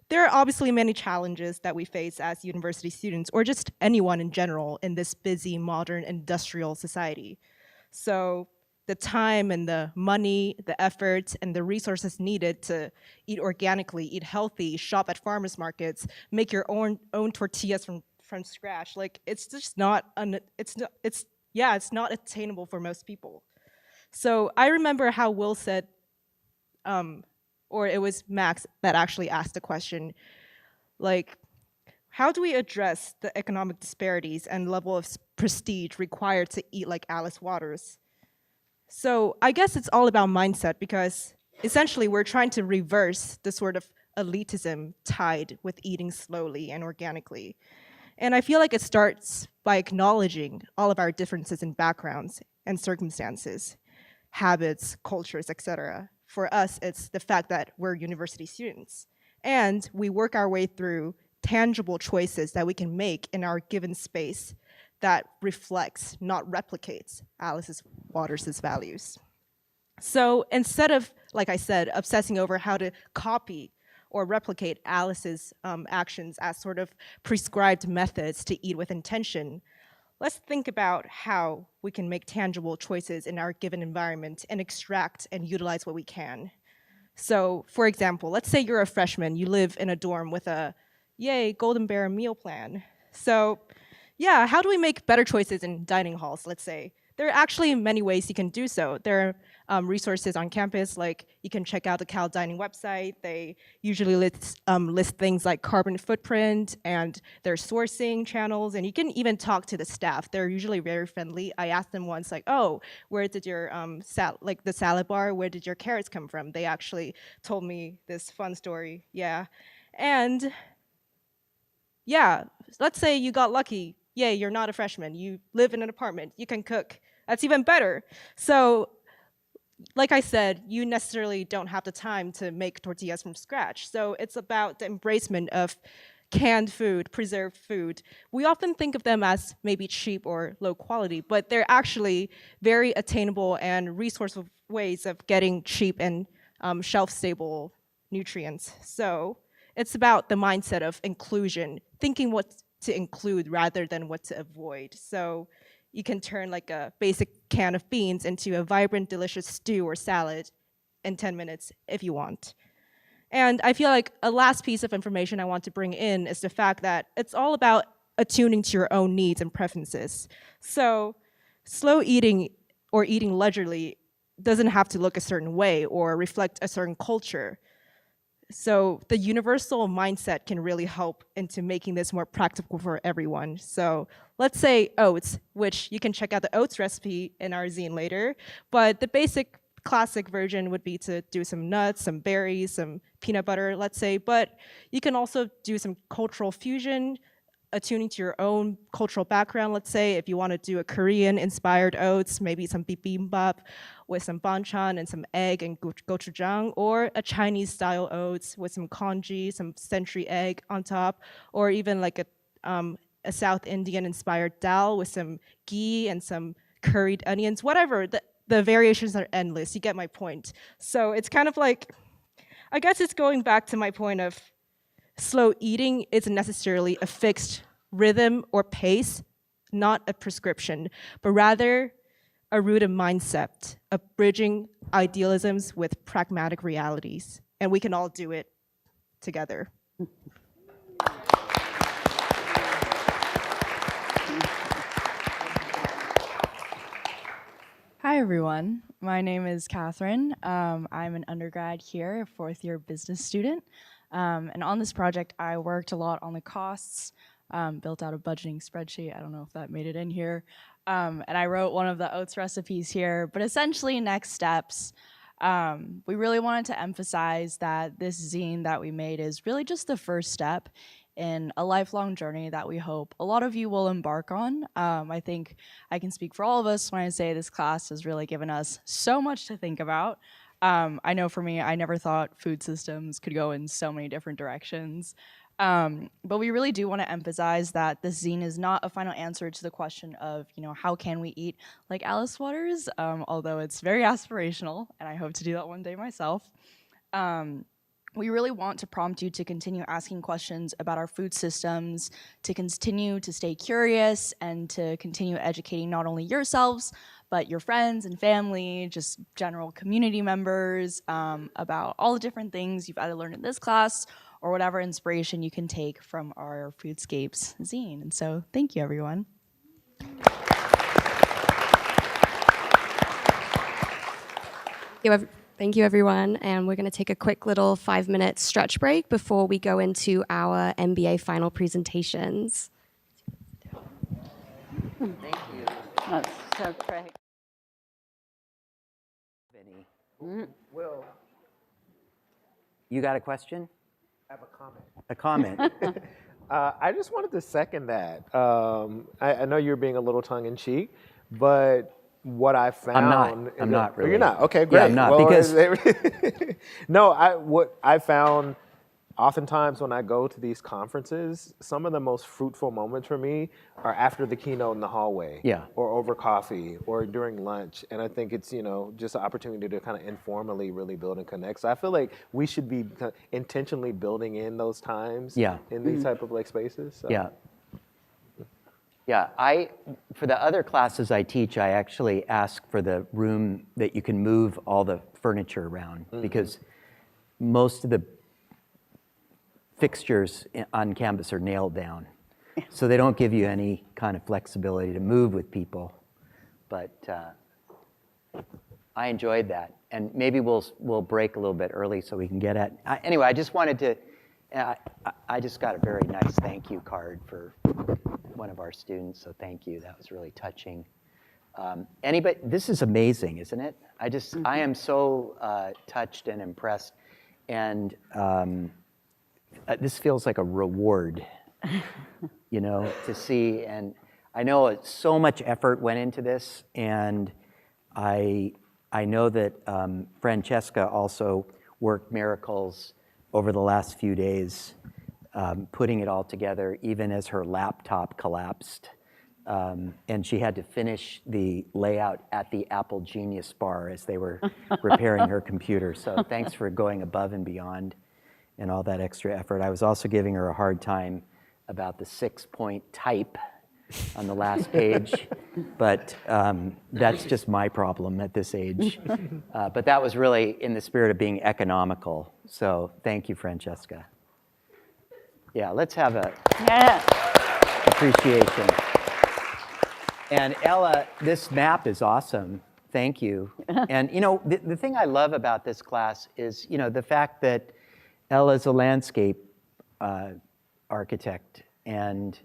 there are obviously many challenges that we face as university students, or just anyone in general in this busy, modern, industrial society. So the time and the money, the effort, and the resources needed to eat organically, eat healthy, shop at farmers markets, make your own tortillas from scratch. Like, it's just not, it's not attainable for most people. So I remember how Will said, or it was Max that actually asked the question, like, how do we address the economic disparities and level of prestige required to eat like Alice Waters? So I guess it's all about mindset, because essentially we're trying to reverse the sort of elitism tied with eating slowly and organically. And I feel like it starts by acknowledging all of our differences in backgrounds and circumstances, habits, cultures, etc. For us, it's the fact that we're university students, and we work our way through tangible choices that we can make in our given space that reflects, not replicates, Alice Waters' values. So instead of, like I said, obsessing over how to copy or replicate Alice's actions as sort of prescribed methods to eat with intention, let's think about how we can make tangible choices in our given environment and extract and utilize what we can. So, for example, let's say you're a freshman, you live in a dorm with a, yay, Golden Bear meal plan. So, yeah, how do we make better choices in dining halls, let's say? There are actually many ways you can do so. There are resources on campus, like you can check out the Cal Dining website. They usually list things like carbon footprint and their sourcing channels, and you can even talk to the staff. They're usually very friendly. I asked them once, like, oh, where did your, the salad bar, where did your carrots come from? They actually told me this fun story, yeah. And yeah, let's say you got lucky. Yay, you're not a freshman. You live in an apartment. You can cook. That's even better. So, like I said, you necessarily don't have the time to make tortillas from scratch. So it's about the embracement of canned food, preserved food. We often think of them as maybe cheap or low quality, but they're actually very attainable and resourceful ways of getting cheap and shelf-stable nutrients. So it's about the mindset of inclusion, thinking to include rather than what to avoid. So you can turn like a basic can of beans into a vibrant, delicious stew or salad in 10 minutes if you want. And I feel like a last piece of information I want to bring in is the fact that it's all about attuning to your own needs and preferences. So slow eating or eating leisurely doesn't have to look a certain way or reflect a certain culture. So the universal mindset can really help into making this more practical for everyone. So let's say oats, which you can check out the oats recipe in our zine later, but the basic classic version would be to do some nuts, some berries, some peanut butter, let's say, but you can also do some cultural fusion, attuning to your own cultural background. Let's say if you want to do a Korean-inspired oats, maybe some bibimbap with some banchan and some egg and gochujang, or a Chinese-style oats with some congee, some century egg on top, or even like a South Indian-inspired dal with some ghee and some curried onions, whatever. The variations are endless. You get my point. So it's kind of like, I guess it's going back to my point of slow eating isn't necessarily a fixed rhythm or pace, not a prescription, but rather a rooted mindset of bridging idealisms with pragmatic realities. And we can all do it together. Hi, everyone. My name is Catherine. I'm an undergrad here, a fourth-year business student. And on this project, I worked a lot on the costs, built out a budgeting spreadsheet. I don't know if that made it in here. And I wrote one of the oats recipes here. But essentially, next steps, we really wanted to emphasize that this zine that we made is really just the first step in a lifelong journey that we hope a lot of you will embark on. I think I can speak for all of us when I say this class has really given us so much to think about. I know for me, I never thought food systems could go in so many different directions. But we really do want to emphasize that this zine is not a final answer to the question of, how can we eat like Alice Waters, although it's very aspirational, and I hope to do that one day myself. We really want to prompt you to continue asking questions about our food systems, to continue to stay curious, and to continue educating not only yourselves, but your friends and family, just general community members, about all the different things you've either learned in this class or whatever inspiration you can take from our Foodscapes zine. And so thank you, everyone. Thank you, everyone. And we're going to take a quick little 5-minute stretch break before we go into our MBA final presentations. Thank you. That's so great. Will, you got a question? I have a comment. A comment? I just wanted to second that. I know you're being a little tongue-in-cheek, but what I found... I'm not really. You're not? Okay, great. Yeah, I'm not, because... No, what I found oftentimes when I go to these conferences, some of the most fruitful moments for me are after the keynote in the hallway. Yeah. Or over coffee, or during lunch. And I think it's, just an opportunity to kind of informally really build and connect. So I feel like we should be intentionally building in those times in these type of spaces. So. Yeah. Yeah, for the other classes I teach, I actually ask for the room that you can move all the furniture around, because most of the fixtures on campus are nailed down. So they don't give you any kind of flexibility to move with people. But I enjoyed that. And maybe we'll break a little bit early so we can get at... Anyway, I just wanted to... I just got a very nice thank you card for one of our students, so thank you. That was really touching. Anybody, this is amazing, isn't it? I am so touched and impressed, and this feels like a reward, to see. And I know so much effort went into this, and I know that Francesca also worked miracles over the last few days, putting it all together, even as her laptop collapsed. And she had to finish the layout at the Apple Genius Bar as they were repairing her computer. So thanks for going above and beyond and all that extra effort. I was also giving her a hard time about the 6-point type on the last page, but that's just my problem at this age. But that was really in the spirit of being economical. So thank you, Francesca. Yeah, let's have a appreciation. And Ella, this map is awesome. Thank you. And you know, the thing I love about this class is, you know, the fact that Ella's a landscape architect, and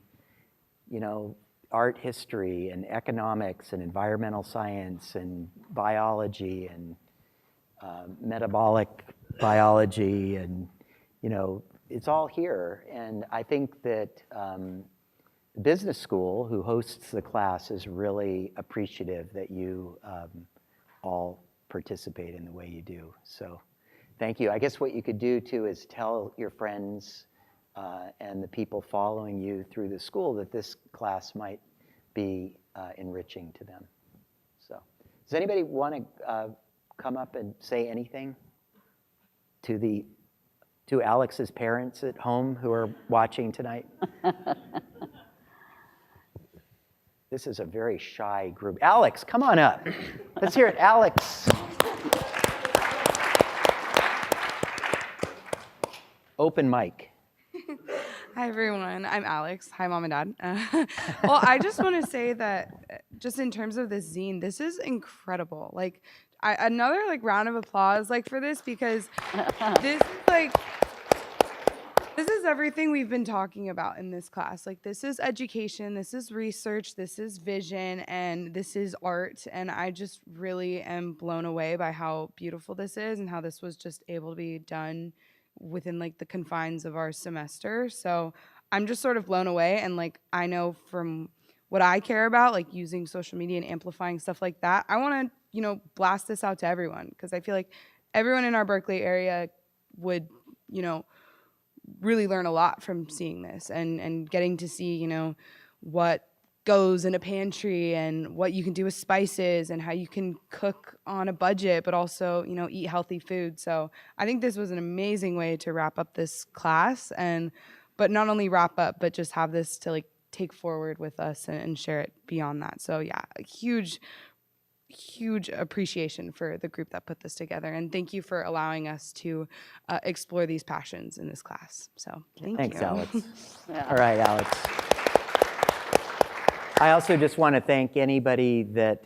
you know, art history and economics and environmental science and biology and metabolic biology, and you know, it's all here. And I think that the business school, who hosts the class, is really appreciative that you all participate in the way you do. So thank you. I guess what you could do too is tell your friends and the people following you through the school that this class might be enriching to them. So does anybody want to come up and say anything to Alex's parents at home who are watching tonight? This is a very shy group. Alex, come on up. Let's hear it, Alex. Open mic. Hi, everyone. I'm Alex. Hi, Mom and Dad. Well, I just want to say that just in terms of this zine, this is incredible. Like, another like round of applause like for this, because this is everything we've been talking about in this class. Like, this is education, this is research, this is vision, and this is art. And I just really am blown away by how beautiful this is and how this was just able to be done within like the confines of our semester. So I'm just sort of blown away. And like, I know from what I care about, like using social media and amplifying stuff like that, I want to, you know, blast this out to everyone, because I feel like everyone in our Berkeley area would, you know, really learn a lot from seeing this and getting to see, you know, what goes in a pantry and what you can do with spices and how you can cook on a budget, but also, you know, eat healthy food. So I think this was an amazing way to wrap up this class, but not only wrap up, but just have this to like take forward with us and share it beyond that. So yeah, a huge appreciation for the group that put this together, and thank you for allowing us to explore these passions in this class. So thanks, Alex. All right, Alex. I also just want to thank anybody that,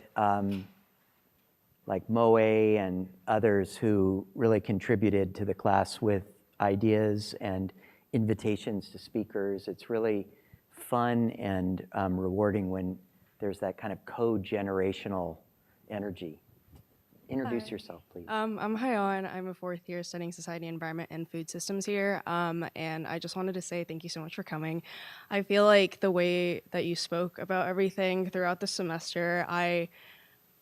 like Moe and others, who really contributed to the class with ideas and invitations to speakers. It's really fun and rewarding when there's that kind of co-generational energy. Introduce yourself, please. I'm Hayon. I'm a 4th year studying society, environment, and food systems here. And I just wanted to say thank you so much for coming. I feel like the way that you spoke about everything throughout the semester, I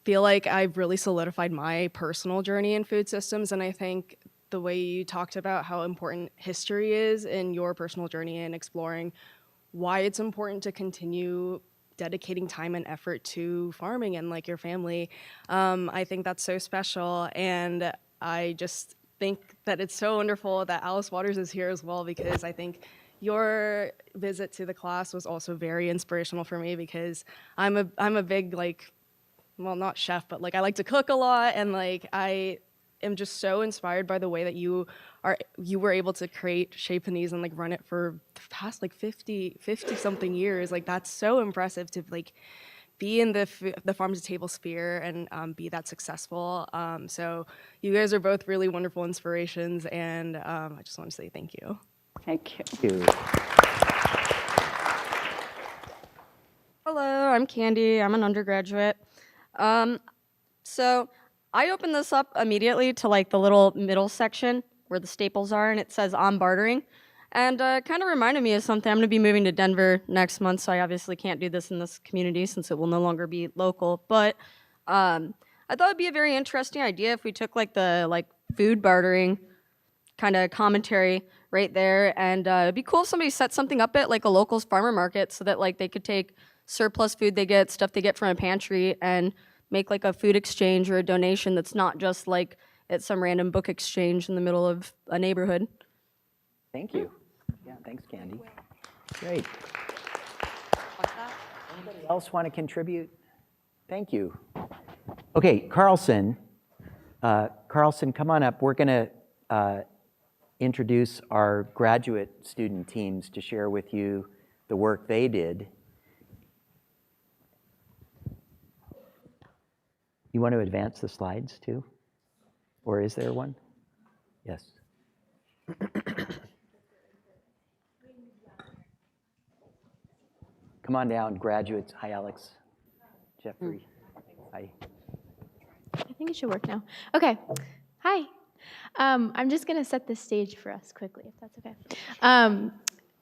feel like I've really solidified my personal journey in food systems. And I think the way you talked about how important history is in your personal journey and exploring why it's important to continue dedicating time and effort to farming and like your family. I think that's so special. And I just think that it's so wonderful that Alice Waters is here as well, because I think your visit to the class was also very inspirational for me, because I'm a big, like, well, not chef, but like I like to cook a lot, and like I am just so inspired by the way that you were able to create Chez Panisse and like run it for the past like 50 something years. Like, that's so impressive to like be in the farm to table sphere and be that successful. So you guys are both really wonderful inspirations, and I just want to say thank you. Thank you. Thank you. Hello, I'm Candy. I'm an undergraduate. So I opened this up immediately to like the little middle section where the staples are, and it says I'm bartering. And kind of reminded me of something. I'm going to be moving to Denver next month, so I obviously can't do this in this community since it will no longer be local. But I thought it'd be a very interesting idea if we took like the food bartering kind of commentary right there, and it'd be cool if somebody set something up at like a local's farmer market so that like they could take surplus food they get, stuff they get from a pantry, and make like a food exchange or a donation that's not just like at some random book exchange in the middle of a neighborhood. Thank you. Yeah, thanks, Candy. Great. Anybody else want to contribute? Thank you. Okay, Carlson, come on up. We're going to introduce our graduate student teams to share with you the work they did. You want to advance the slides too? Or is there one? Yes. Come on down, graduates. Hi, Alex. Jeffrey. Hi. I think it should work now. Okay. Hi. I'm just going to set the stage for us quickly, if that's okay.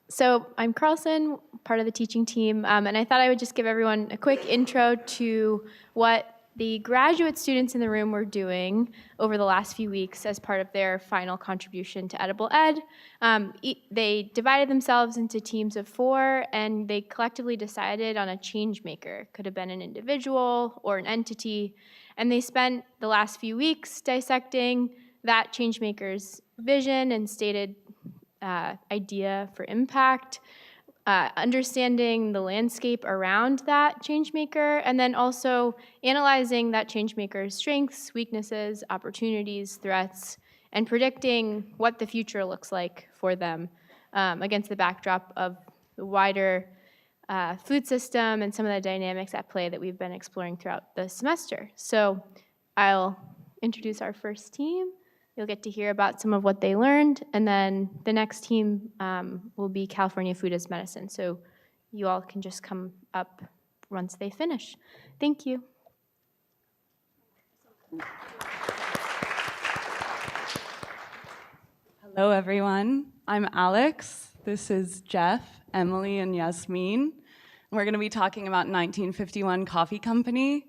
So I'm Carlson, part of the teaching team, and I thought I would just give everyone a quick intro to what the graduate students in the room were doing over the last few weeks as part of their final contribution to Edible Ed. They divided themselves into teams of 4, and they collectively decided on a change maker. Could have been an individual or an entity, and they spent the last few weeks dissecting that change maker's vision and stated idea for impact, understanding the landscape around that change maker, and then also analyzing that change maker's strengths, weaknesses, opportunities, threats, and predicting what the future looks like for them against the backdrop of the wider food system and some of the dynamics at play that we've been exploring throughout the semester. So I'll introduce our first team. You'll get to hear about some of what they learned, and then the next team will be California Food as Medicine. So you all can just come up once they finish. Thank you. Hello, everyone. I'm Alex. This is Jeff, Emily, and Yasmin. We're going to be talking about 1951 Coffee Company.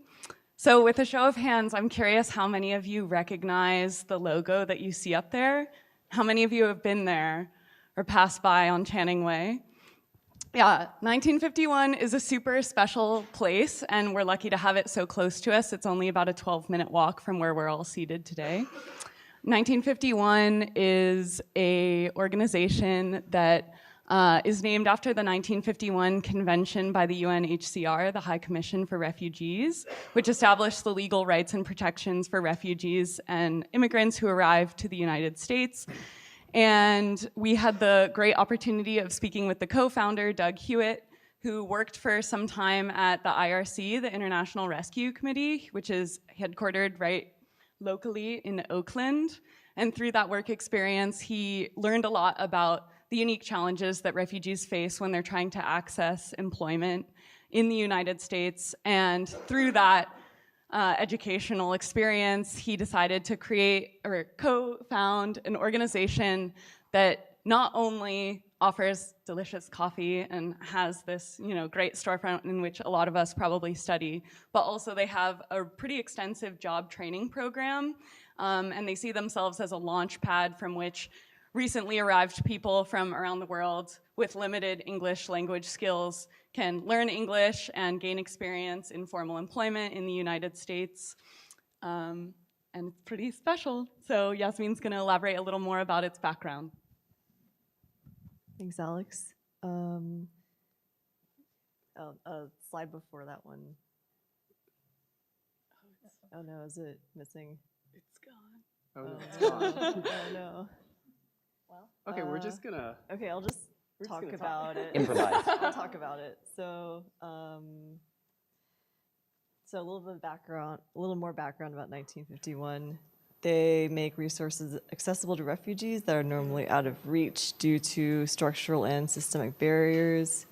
So with a show of hands, I'm curious how many of you recognize the logo that you see up there? How many of you have been there or passed by on Channing Way? Yeah, 1951 is a super special place, and we're lucky to have it so close to us. It's only about a 12-minute walk from where we're all seated today. 1951 is an organization that is named after the 1951 convention by the UNHCR, the High Commission for Refugees, which established the legal rights and protections for refugees and immigrants who arrived to the United States. And we had the great opportunity of speaking with the co-founder, Doug Hewitt, who worked for some time at the IRC, the International Rescue Committee, which is headquartered right locally in Oakland. And through that work experience, he learned a lot about the unique challenges that refugees face when they're trying to access employment in the United States. And through that educational experience, he decided to create or co-found an organization that not only offers delicious coffee and has this, great storefront in which a lot of us probably study, but also they have a pretty extensive job training program, and they see themselves as a launch pad from which recently arrived people from around the world with limited English language skills can learn English and gain experience in formal employment in the United States. And it's pretty special. So Yasmin's gonna elaborate a little more about its background. Thanks, Alex. Slide before that one. Oh no, is it missing? It's gone. Oh no, it's gone. Oh no. Well, okay, we're just gonna. Okay, I'll just talk about it. Improvise. I'll talk about it. So, so a little bit of background, a little more background about 1951. They make resources accessible to refugees that are normally out of reach due to structural and systemic barriers.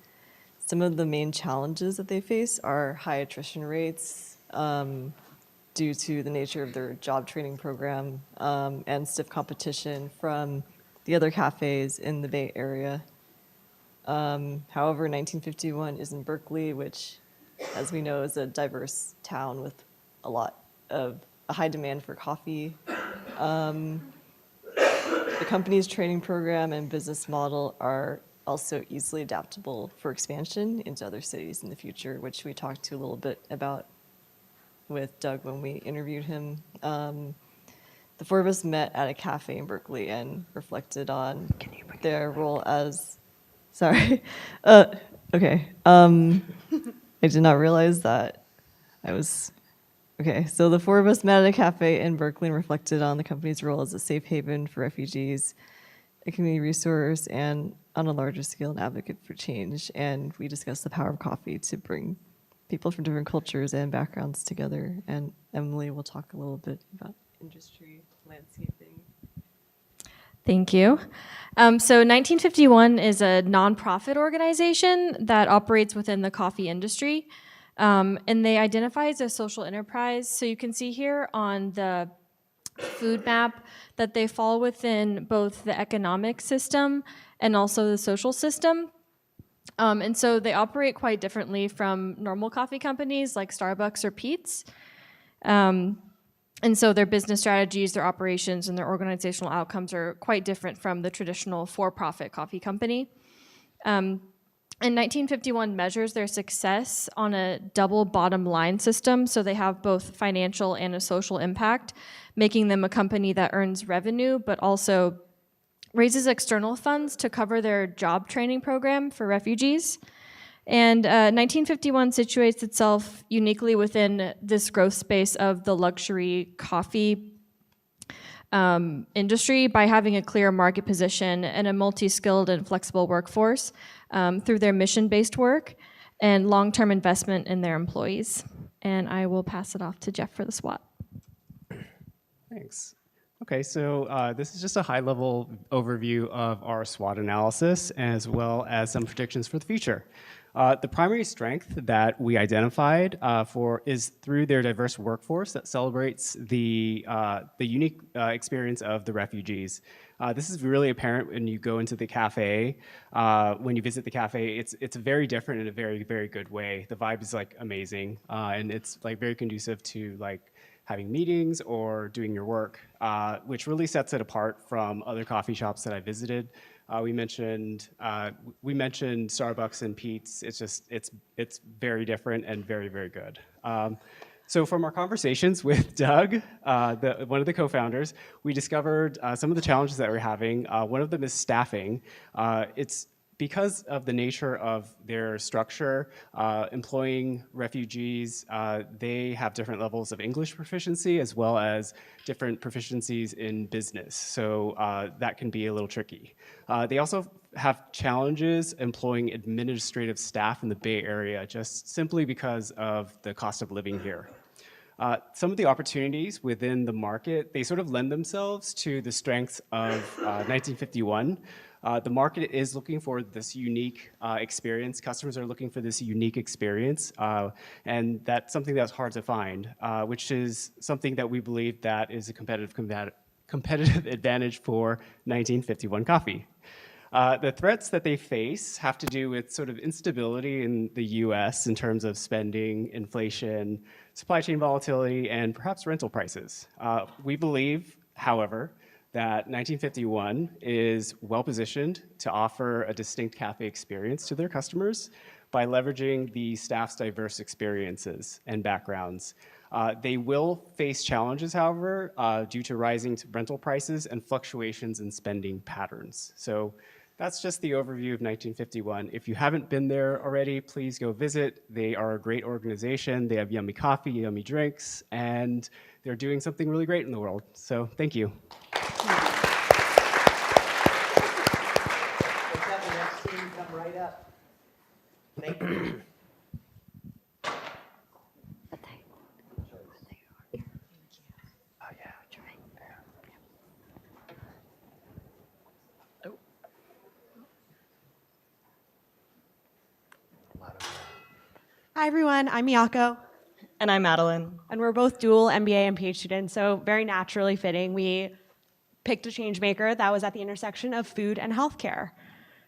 Some of the main challenges that they face are high attrition rates due to the nature of their job training program and stiff competition from the other cafes in the Bay Area. However, 1951 is in Berkeley, which, as we know, is a diverse town with a high demand for coffee. The company's training program and business model are also easily adaptable for expansion into other cities in the future, which we talked to a little bit about with Doug when we interviewed him. The 4 of us met at a cafe in Berkeley and reflected on their role as Sorry. Okay. I did not realize that I was. Okay, so the four of us met at a cafe in Berkeley and reflected on the company's role as a safe haven for refugees, a community resource, and on a larger scale, an advocate for change. And we discussed the power of coffee to bring people from different cultures and backgrounds together. And Emily will talk a little bit about industry landscaping. Thank you. So 1951 is a nonprofit organization that operates within the coffee industry. And they identify as a social enterprise. So you can see here on the food map that they fall within both the economic system and also the social system. And so they operate quite differently from normal coffee companies like Starbucks or Peet's. And so their business strategies, their operations, and their organizational outcomes are quite different from the traditional for-profit coffee company. And 1951 measures their success on a double bottom line system, so they have both financial and a social impact, making them a company that earns revenue, but also raises external funds to cover their job training program for refugees. And 1951 situates itself uniquely within this growth space of the luxury coffee industry by having a clear market position and a multi-skilled and flexible workforce through their mission-based work and long-term investment in their employees. And I will pass it off to Jeff for the SWOT. Thanks. Okay, so this is just a high-level overview of our SWOT analysis as well as some predictions for the future. The primary strength that we identified is through their diverse workforce that celebrates the unique experience of the refugees. This is really apparent when you go into the cafe. When you visit the cafe, it's very different in a very, very good way. The vibe is like amazing, and it's like very conducive to like having meetings or doing your work, which really sets it apart from other coffee shops that I visited. We mentioned Starbucks and Peet's. It's very different and very, very good. So from our conversations with Doug, one of the co-founders, we discovered some of the challenges that we're having. One of them is staffing. It's because of the nature of their structure, employing refugees, they have different levels of English proficiency as well as different proficiencies in business. So that can be a little tricky. They also have challenges employing administrative staff in the Bay Area just simply because of the cost of living here. Some of the opportunities within the market, they sort of lend themselves to the strengths of 1951. The market is looking for this unique experience. Customers are looking for this unique experience, and that's something that's hard to find, which is something that we believe that is a competitive advantage for 1951 coffee. The threats that they face have to do with sort of instability in the US in terms of spending, inflation, supply chain volatility, and perhaps rental prices. We believe, however, that 1951 is well positioned to offer a distinct cafe experience to their customers by leveraging the staff's diverse experiences and backgrounds. They will face challenges, however, due to rising rental prices and fluctuations in spending patterns. So that's just the overview of 1951. If you haven't been there already, please go visit. They are a great organization. They have yummy coffee, yummy drinks, and they're doing something really great in the world. So thank you. Thank you. Hi everyone, I'm Miyako. And I'm Madeline. And we're both dual MBA and PhD students, so very naturally fitting, we picked a change maker that was at the intersection of food and healthcare.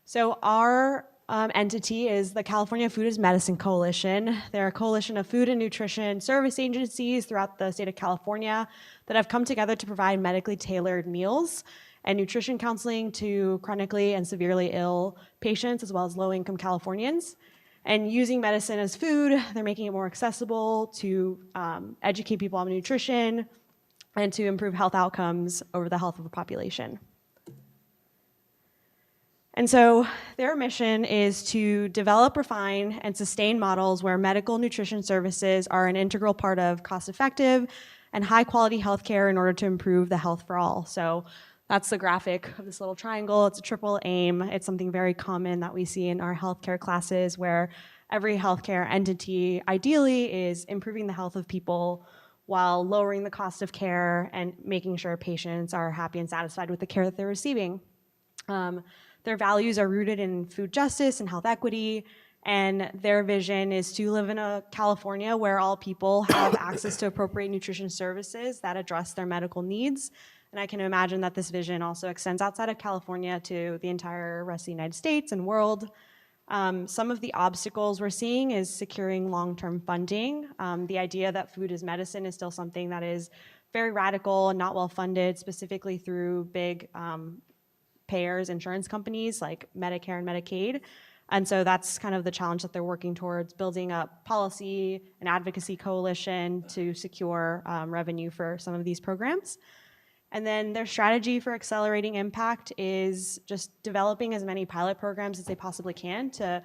So our entity is the California Food is Medicine Coalition. They're a coalition of food and nutrition service agencies throughout the state of California that have come together to provide medically tailored meals and nutrition counseling to chronically and severely ill patients as well as low-income Californians. And using medicine as food, they're making it more accessible to educate people on nutrition and to improve health outcomes over the health of the population. And so their mission is to develop, refine, and sustain models where medical nutrition services are an integral part of cost-effective and high-quality healthcare in order to improve the health for all. So that's the graphic of this little triangle. It's a triple aim. It's something very common that we see in our healthcare classes where every healthcare entity ideally is improving the health of people while lowering the cost of care and making sure patients are happy and satisfied with the care that they're receiving. Their values are rooted in food justice and health equity, and their vision is to live in a California where all people have access to appropriate nutrition services that address their medical needs. And I can imagine that this vision also extends outside of California to the entire rest of the United States and world. Some of the obstacles we're seeing is securing long-term funding. The idea that food is medicine is still something that is very radical and not well funded, specifically through big payers, insurance companies like Medicare and Medicaid. And so that's kind of the challenge that they're working towards, building up policy and advocacy coalition to secure revenue for some of these programs. And then their strategy for accelerating impact is just developing as many pilot programs as they possibly can to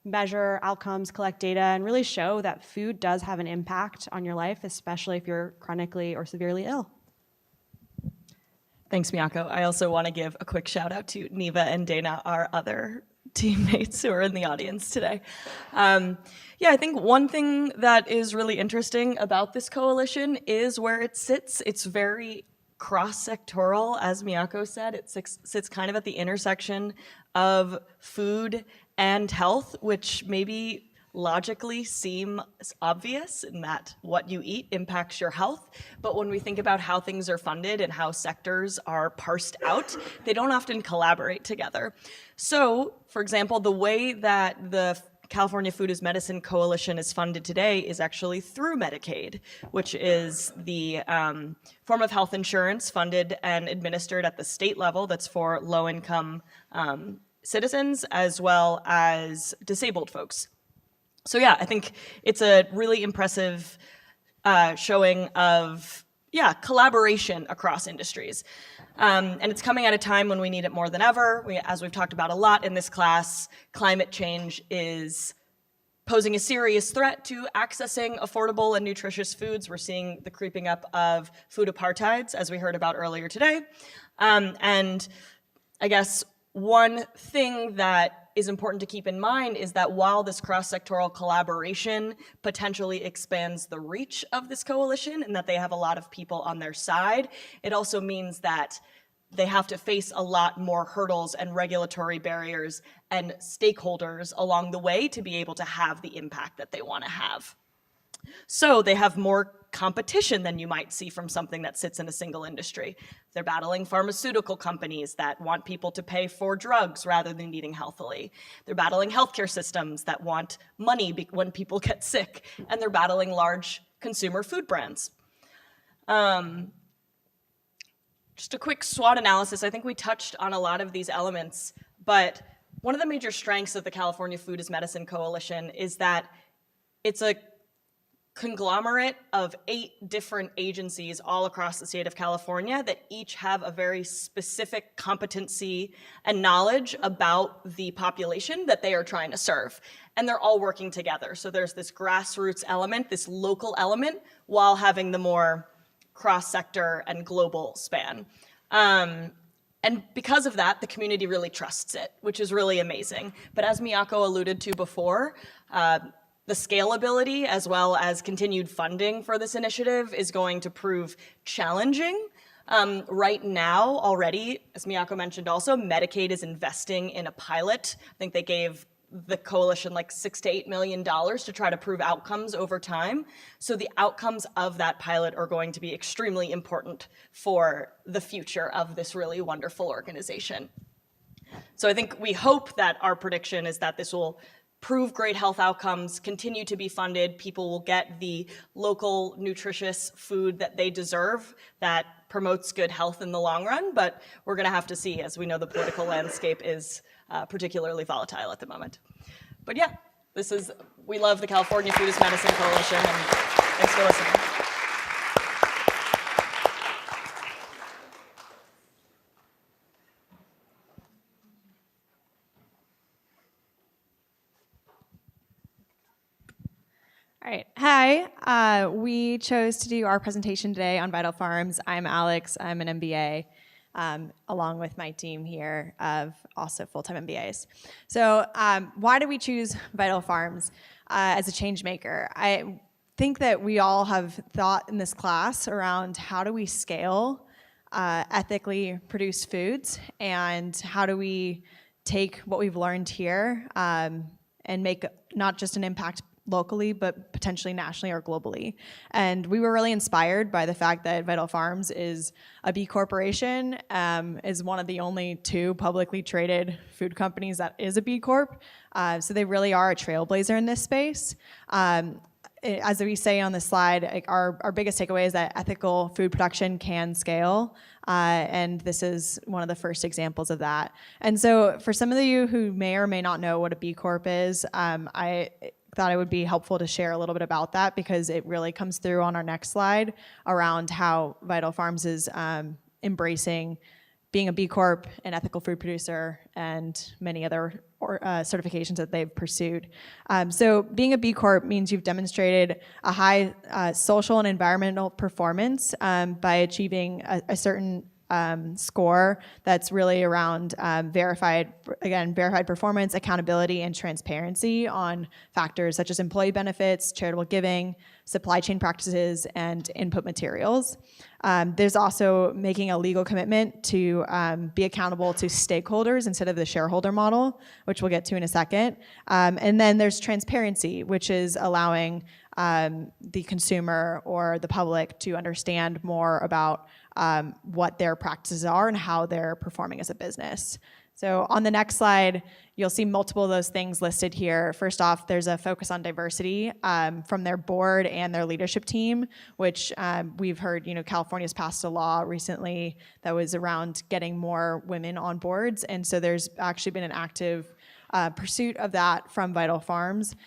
measure outcomes, collect data, and really show that food does have an impact on your life, especially if you're chronically or severely ill. Thanks, Miyako. I also want to give a quick shout out to Neva and Dana, our other teammates who are in the audience today. Yeah, I think one thing that is really interesting about this coalition is where it sits. It's very cross-sectoral, as Miyako said. It sits kind of at the intersection of food and health, which maybe logically seem obvious in that what you eat impacts your health. But when we think about how things are funded and how sectors are parsed out, they don't often collaborate together. So, for example, the way that the California Food is Medicine Coalition is funded today is actually through Medicaid, which is the form of health insurance funded and administered at the state level that's for low-income citizens as well as disabled folks. So yeah, I think it's a really impressive showing of, collaboration across industries. And it's coming at a time when we need it more than ever. As we've talked about a lot in this class, climate change is posing a serious threat to accessing affordable and nutritious foods. We're seeing the creeping up of food apartheids, as we heard about earlier today. And I guess one thing that is important to keep in mind is that while this cross-sectoral collaboration potentially expands the reach of this coalition and that they have a lot of people on their side, it also means that they have to face a lot more hurdles and regulatory barriers and stakeholders along the way to be able to have the impact that they want to have. So they have more competition than you might see from something that sits in a single industry. They're battling pharmaceutical companies that want people to pay for drugs rather than eating healthily. They're battling healthcare systems that want money when people get sick. And they're battling large consumer food brands. Just a quick SWOT analysis. I think we touched on a lot of these elements, but one of the major strengths of the California Food is Medicine Coalition is that it's a conglomerate of 8 different agencies all across the state of California that each have a very specific competency and knowledge about the population that they are trying to serve. And they're all working together. So there's this grassroots element, this local element, while having the more cross-sector and global span. And because of that, the community really trusts it, which is really amazing. But as Miyako alluded to before, the scalability as well as continued funding for this initiative is going to prove challenging. Right now, already, as Miyako mentioned also, Medicaid is investing in a pilot. I think they gave the coalition like $6 to $8 million to try to prove outcomes over time. So the outcomes of that pilot are going to be extremely important for the future of this really wonderful organization. So I think we hope that our prediction is that this will prove great health outcomes, continue to be funded, people will get the local nutritious food that they deserve that promotes good health in the long run, but we're gonna have to see, as we know the political landscape is particularly volatile at the moment. But yeah, we love the California Food is Medicine Coalition, and thanks for listening. right. Hi. We chose to do our presentation today on Vital Farms. I'm Alex. I'm an MBA, along with my team here of also full-time MBAs. So why do we choose Vital Farms as a change maker? I think that we all have thought in this class around how do we scale ethically produced foods, and how do we take what we've learned here and make not just an impact locally, but potentially nationally or globally. And we were really inspired by the fact that Vital Farms is a B Corporation, is one of the only 2 publicly traded food companies that is a B Corp. So they really are a trailblazer in this space. As we say on the slide, like our biggest takeaway is that ethical food production can scale, and this is one of the first examples of that. And so for some of you who may or may not know what a B Corp is, I thought it would be helpful to share a little bit about that, because it really comes through on our next slide around how Vital Farms is embracing being a B Corp, an ethical food producer, and many other certifications that they've pursued. So being a B Corp means you've demonstrated a high social and environmental performance by achieving a certain score that's really around verified performance, accountability, and transparency on factors such as employee benefits, charitable giving, supply chain practices, and input materials. There's also making a legal commitment to be accountable to stakeholders instead of the shareholder model, which we'll get to in a second. And then there's transparency, which is allowing the consumer or the public to understand more about what their practices are and how they're performing as a business. So on the next slide, you'll see multiple of those things listed here. First off, there's a focus on diversity from their board and their leadership team, which we've heard, California's passed a law recently that was around getting more women on boards. And so there's actually been an active pursuit of that from Vital Farms.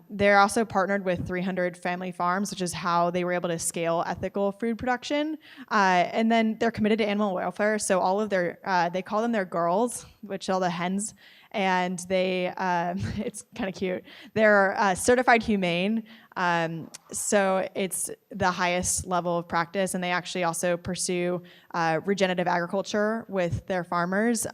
They're also partnered with 300 family farms, which is how they were able to scale ethical food production. And then they're committed to animal welfare. So all of their, they call them their girls, which are the hens. And they, it's kind of cute. They're certified humane. So it's the highest level of practice. And they actually also pursue regenerative agriculture with their farmers,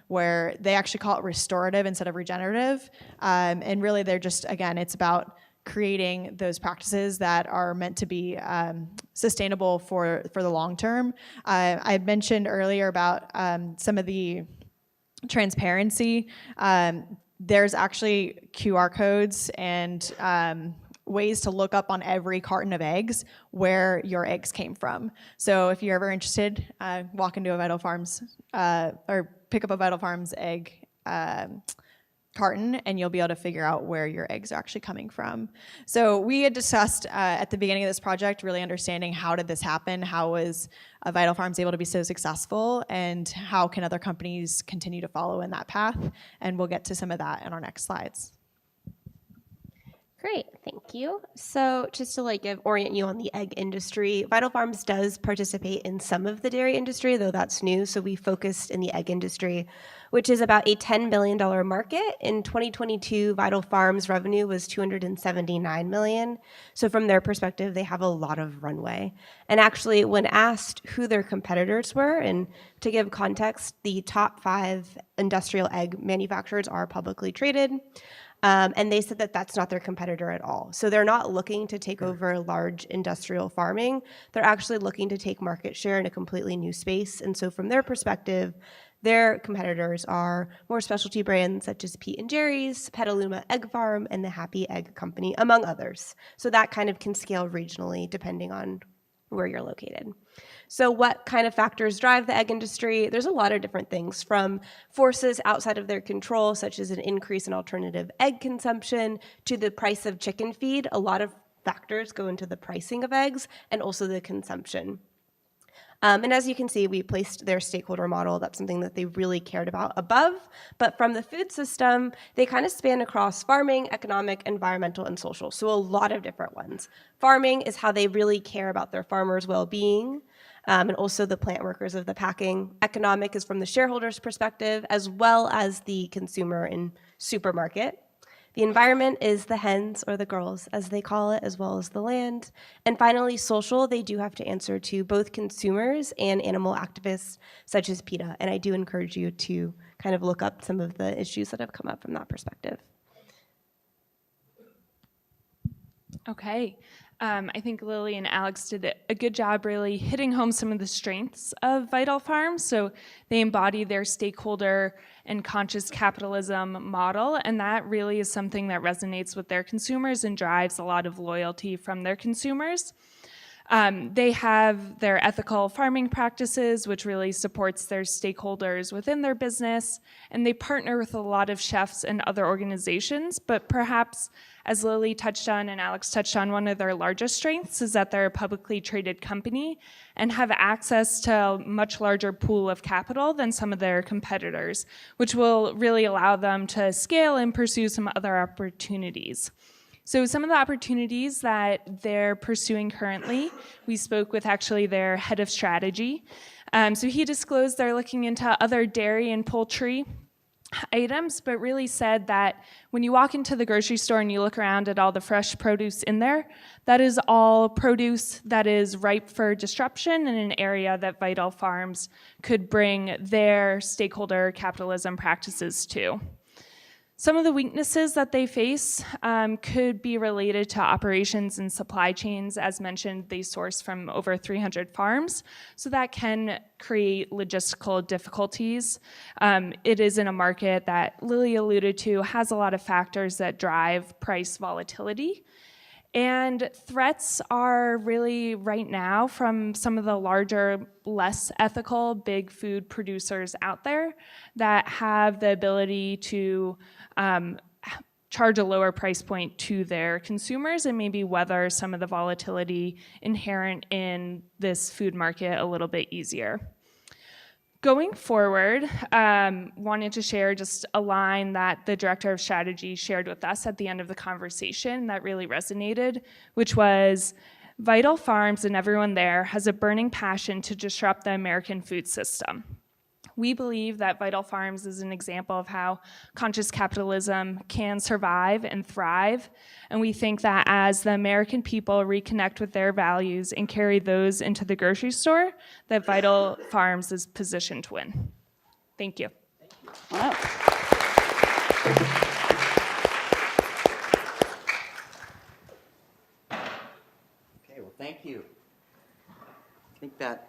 where they actually call it restorative instead of regenerative. And really they're just, again, it's about creating those practices that are meant to be sustainable for the long term. I mentioned earlier about some of the transparency. There's actually QR codes and ways to look up on every carton of eggs where your eggs came from. So if you're ever interested, walk into a Vital Farms or pick up a Vital Farms egg carton, and you'll be able to figure out where your eggs are actually coming from. So we had discussed at the beginning of this project, really understanding how did this happen, how was Vital Farms able to be so successful, and how can other companies continue to follow in that path, and we'll get to some of that in our next slides. Great, thank you. So just to orient you on the egg industry, Vital Farms does participate in some of the dairy industry, though that's new. So we focused in the egg industry, which is about a $10 billion market. In 2022, Vital Farms revenue was $279 million. So from their perspective, they have a lot of runway. And actually, when asked who their competitors were, and to give context, the top 5 industrial egg manufacturers are publicly traded. And they said that that's not their competitor at all. So they're not looking to take over large industrial farming. They're actually looking to take market share in a completely new space. And so from their perspective, their competitors are more specialty brands such as Pete & Jerry's, Petaluma Egg Farm, and the Happy Egg Company, among others. So that kind of can scale regionally depending on where you're located. So what kind of factors drive the egg industry? There's a lot of different things, from forces outside of their control, such as an increase in alternative egg consumption, to the price of chicken feed. A lot of factors go into the pricing of eggs and also the consumption. And as you can see, we placed their stakeholder model. That's something that they really cared about above. But from the food system, they kind of span across farming, economic, environmental, and social. So a lot of different ones. Farming is how they really care about their farmers' well-being, and also the plant workers of the packing. Economic is from the shareholders' perspective, as well as the consumer and supermarket. The environment is the hens, or the girls, as they call it, as well as the land. And finally, social, they do have to answer to both consumers and animal activists, such as PETA. And I do encourage you to kind of look up some of the issues that have come up from that perspective. Okay. I think Lily and Alex did a good job really hitting home some of the strengths of Vital Farms. So they embody their stakeholder and conscious capitalism model, and that really is something that resonates with their consumers and drives a lot of loyalty from their consumers. They have their ethical farming practices, which really supports their stakeholders within their business, and they partner with a lot of chefs and other organizations, but perhaps, as Lily touched on and Alex touched on, one of their largest strengths is that they're a publicly traded company and have access to a much larger pool of capital than some of their competitors, which will really allow them to scale and pursue some other opportunities. So some of the opportunities that they're pursuing currently, we spoke with actually their head of strategy. So he disclosed they're looking into other dairy and poultry items, but really said that when you walk into the grocery store and you look around at all the fresh produce in there, that is all produce that is ripe for disruption in an area that Vital Farms could bring their stakeholder capitalism practices to. Some of the weaknesses that they face could be related to operations and supply chains. As mentioned, they source from over 300 farms, so that can create logistical difficulties. It is in a market that Lily alluded to has a lot of factors that drive price volatility. And threats are really right now from some of the larger, less ethical big food producers out there that have the ability to charge a lower price point to their consumers and maybe weather some of the volatility inherent in this food market a little bit easier. Going forward, wanted to share just a line that the director of strategy shared with us at the end of the conversation that really resonated, which was, Vital Farms and everyone there has a burning passion to disrupt the American food system. We believe that Vital Farms is an example of how conscious capitalism can survive and thrive, and we think that as the American people reconnect with their values and carry those into the grocery store, that Vital Farms is positioned to win. Thank you. Wow. Okay, well, thank you. I think that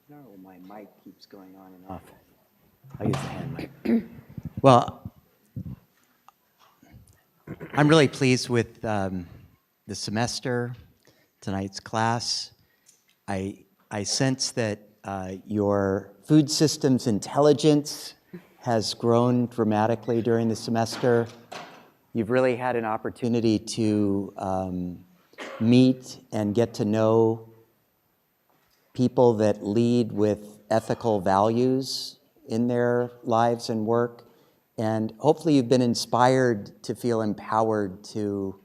no, my mic keeps going on and off. I'll use the hand mic. Well, I'm really pleased with the semester, tonight's class. I sense that your food systems intelligence has grown dramatically during the semester. You've really had an opportunity to meet and get to know people that lead with ethical values in their lives and work. And hopefully you've been inspired to feel empowered to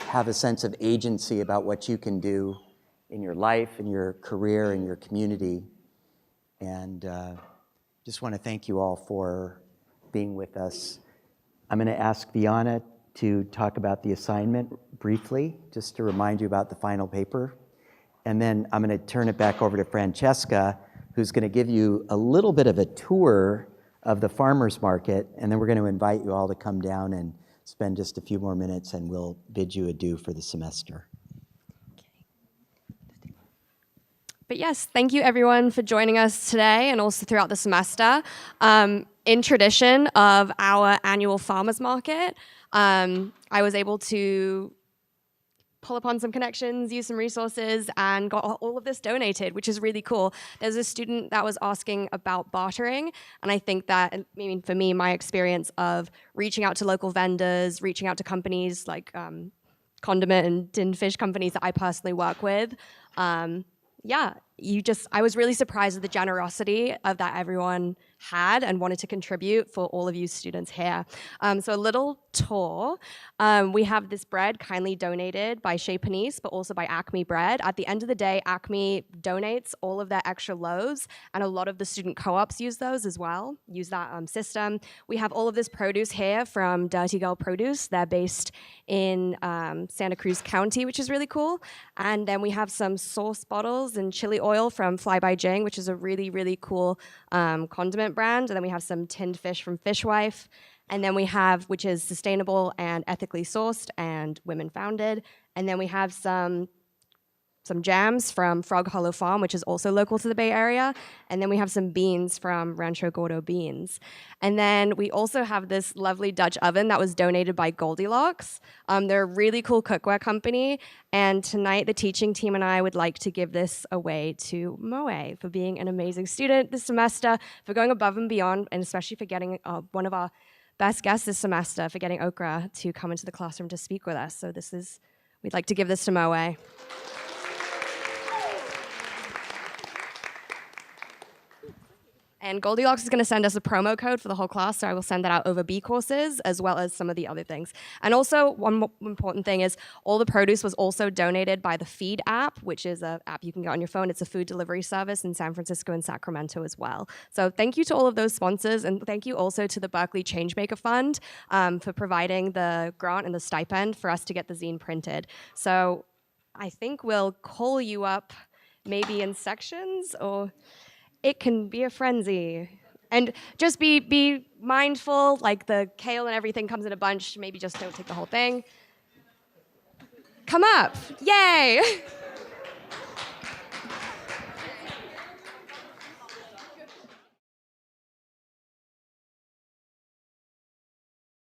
have a sense of agency about what you can do in your life, in your career, in your community. And just want to thank you all for being with us. I'm going to ask Viana to talk about the assignment briefly, just to remind you about the final paper. And then I'm going to turn it back over to Francesca, who's going to give you a little bit of a tour of the farmers market, and then we're going to invite you all to come down and spend just a few more minutes, and we'll bid you adieu for the semester. But yes, thank you everyone for joining us today and also throughout the semester. In tradition of our annual farmers market, I was able to pull upon some connections, use some resources, and got all of this donated, which is really cool. There's a student that was asking about bartering, and I think that, I mean, for me, my experience of reaching out to local vendors, reaching out to companies like condiment and tin fish companies that I personally work with, yeah, I was really surprised at the generosity of that everyone had and wanted to contribute for all of you students here. So a little tour. We have this bread kindly donated by Chez Panisse, but also by Acme Bread. At the end of the day, Acme donates all of their extra loaves, and a lot of the student co-ops use those as well, use that system. We have all of this produce here from Dirty Girl Produce. They're based in Santa Cruz County, which is really cool. And then we have some sauce bottles and chili oil from Fly by Jing, which is a really, really cool condiment brand. And then we have some tinned fish from Fishwife. And then we have, which is sustainable and ethically sourced and women founded. And then we have some jams from Frog Hollow Farm, which is also local to the Bay Area. And then we have some beans from Rancho Gordo Beans. And then we also have this lovely Dutch oven that was donated by Goldilocks. They're a really cool cookware company. And tonight, the teaching team and I would like to give this away to Moe for being an amazing student this semester, for going above and beyond, and especially for getting one of our best guests this semester, for getting Okra to come into the classroom to speak with us. So we'd like to give this to Moe. And Goldilocks is going to send us a promo code for the whole class, so I will send that out over B courses, as well as some of the other things. And also, one more important thing is all the produce was also donated by the Feed app, which is an app you can get on your phone. It's a food delivery service in San Francisco and Sacramento as well. So thank you to all of those sponsors, and thank you also to the Berkeley Changemaker Fund for providing the grant and the stipend for us to get the zine printed. So I think we'll call you up maybe in sections, or it can be a frenzy. And just be mindful, like the kale and everything comes in a bunch. Maybe just don't take the whole thing. Come up. Yay!